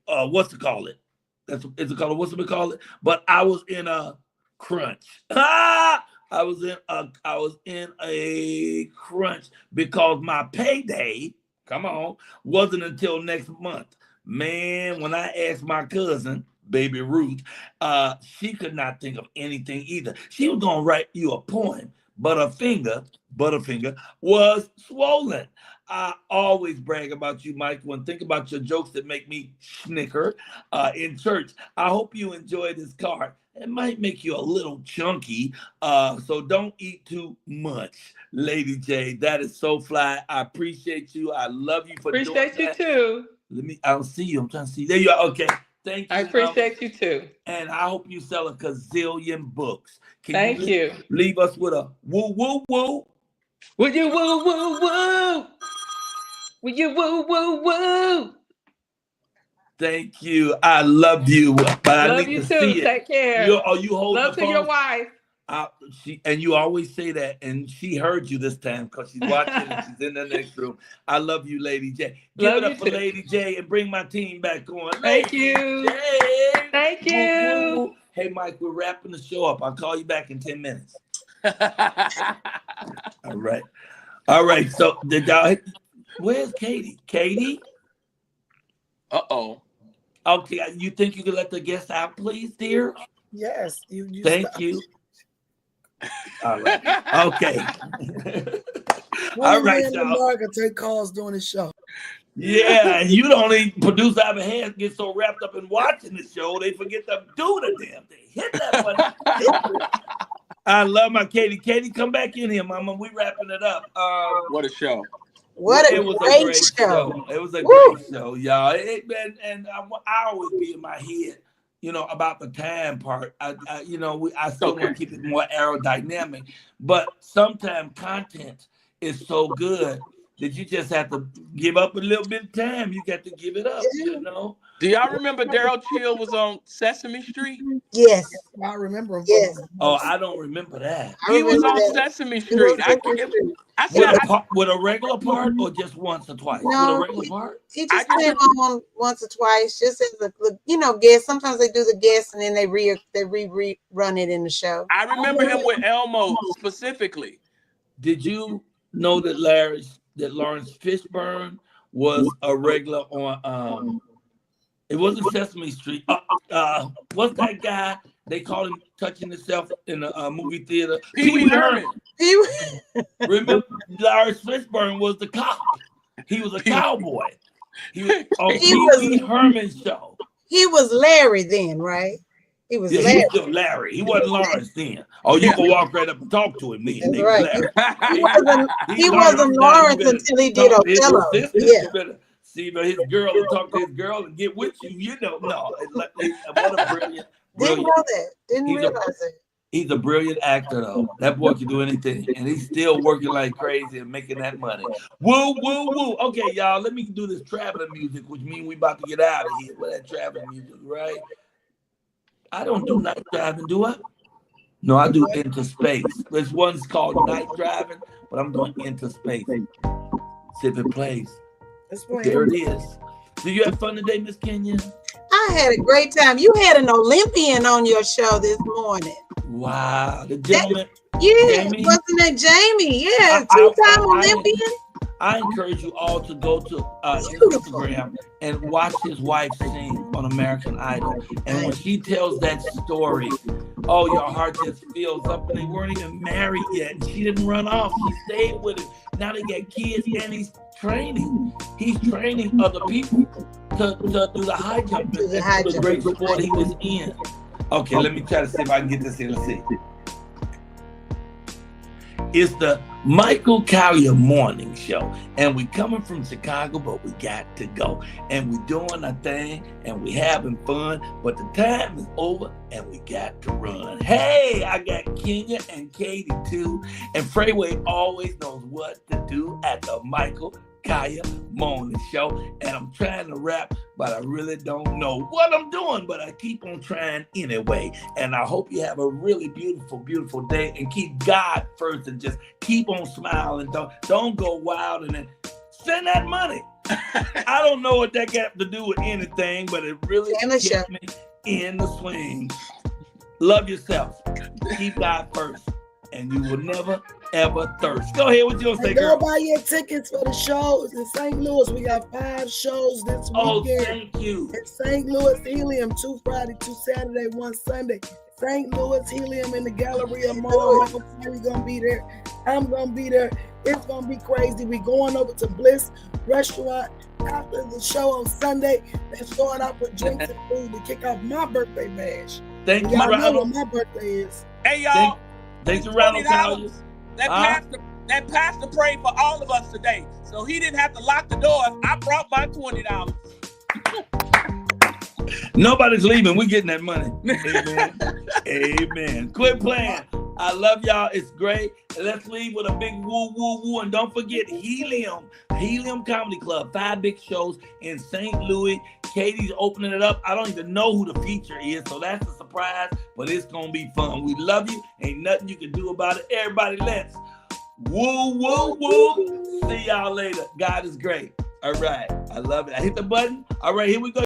what's it called? But I was in a crunch. I was in a crunch because my payday, wasn't until next month. Man, when I asked my cousin, Baby Ruth, she could not think of anything either. She was gonna write you a poem, but her finger was swollen. I always brag about you, Michael, and think about your jokes that make me snicker in church. I hope you enjoy this card. It might make you a little chunky, so don't eat too much, Lady J. That is so fly. I appreciate you. I love you for doing that. Appreciate you too. I don't see you. I'm trying to see. There you are. Okay. Thank you. I appreciate you too. And I hope you sell a gazillion books. Thank you. Leave us with a woo, woo, woo. Will you woo, woo, woo? Will you woo, woo, woo? Thank you. I love you. But I Love need you to too. see it. Take care. You hold Love the to phone. your wife. And you always say that, and she heard you this time because she's watching and she's in the next room. I love you, Lady J. Give it up for Lady J and bring my team back on. Thank you. J. Thank you. Woo, woo, woo. Hey, Mike, we're wrapping the show up. I'll call you back in 10 minutes. All right. All right. So did y'all? Where's Katie? Katie? Uh-oh. Okay. You think you can let the guests out, please, dear? Yes. You Thank stop. you. All right. Okay. All right, y'all. Mark take calls during the show. Yeah, and you don't even produce out of hands get so wrapped up in watching the show they forget to do the damn thing. Hit that button. I love my Katie. Katie, come back in here, Mama. We wrapping it up. What a show! It was a great show. It was a great show, y'all. And I always be in my head, about the time part. I still want to keep it more aerodynamic, but sometimes content is so good that you just have to give up a little bit of time. You got to give it up, Do y'all remember Daryl Chill was on Sesame Street? Yes. I remember him. Yes. Oh, I don't remember that. He was on Sesame Street. With a regular part or just once or twice? No, with a regular part? He just came on once or twice, just as a guest. Sometimes they do the guest and then they rerun it in the show. I remember him with Elmo specifically. Did you know that Lawrence Fishburne was a regular on it wasn't Sesame Street. What's that guy? They called him touching himself in a movie theater. Pee Wee Herman. Remember, Lawrence Fishburne was the cop. He was a cowboy. He was on Pee Wee Herman's show. He was Larry then, right? He was Larry. He was still Larry. He wasn't Lawrence then. Oh, you can walk right up and talk to him then. That's right. He wasn't Lawrence until he did Othello. Yeah. See, but his girl will talk to his girl and get with you. No. What a brilliant. Didn't know that. Didn't realize it. He's a brilliant actor, though. That boy can do anything, and he's still working like crazy and making that money. Woo, woo, woo. Okay, y'all, let me do this traveling music, which means we about to get out of here with that traveling music, right? I don't do night driving, do I? No, I do Into Space. This one's called Night Driving, but I'm doing Into Space. See if it plays. There it is. Do you have fun today, Miss Kenya? I had a great time. You had an Olympian on your show this morning. Wow, the gentleman. Jamie? Wasn't that Jamie? Yeah, two-time Olympian. I encourage you all to go to Instagram and watch his wife sing on American Idol. And when she tells that story, oh, your heart just fills up. And they weren't even married yet. And she didn't run off. She stayed with him. Now they got kids and he's training. He's training other people to do the high jump. The great sport he was in. Okay, let me try to see if I can get this in. Let's see. It's the Michael Colyar Morning Show, and we coming from Chicago, but we got to go, and we doing our thing, and we having fun, but the time is over, and we got to run. Hey, I got Kenya and Katie too, and Freeway always knows what to do at the Michael Colyar Morning Show, and I'm trying to rap, but I really don't know what I'm doing, but I keep on trying anyway. And I hope you have a really beautiful, beautiful day, and keep God first, and just keep on smiling. Don't go wild, and then spend that money. I don't know what that got to do with anything, but it really kept me in the swing. Love yourself. Keep God first, and you will never ever thirst. Go ahead, what you gonna say, And go girl? buy your tickets for the shows in St. Louis. We got 5 shows this weekend. Oh, thank you. In St. Louis, Helium, 2 Friday, 2 Saturday, 1 Sunday. St. Louis, Helium in the Galleria Mall. We're gonna be there. I'm gonna be there. It's gonna be crazy. We going over to Bliss Restaurant after the show on Sunday. They're starting out with drinks and food to kick off my birthday bash. Thank you, Y'all know Ronald. what my birthday is. Hey, y'all. Thanks to Ronald $20. That pastor prayed for all of us today, so he didn't have to lock the doors. I brought my $20. Nobody's leaving. We're getting that money. Amen. Amen. Quit playing. I love y'all. It's great. And let's leave with a big woo, woo, woo. And don't forget Helium Comedy Club. 5 big shows in St. Louis. Katie's opening it up. I don't even know who the feature is, so that's a surprise, but it's going to be fun. We love you. Ain't nothing you can do about it. Everybody, let's woo, woo, woo. See y'all later. God is great. All right. I love it. I hit the button. All right, here we go.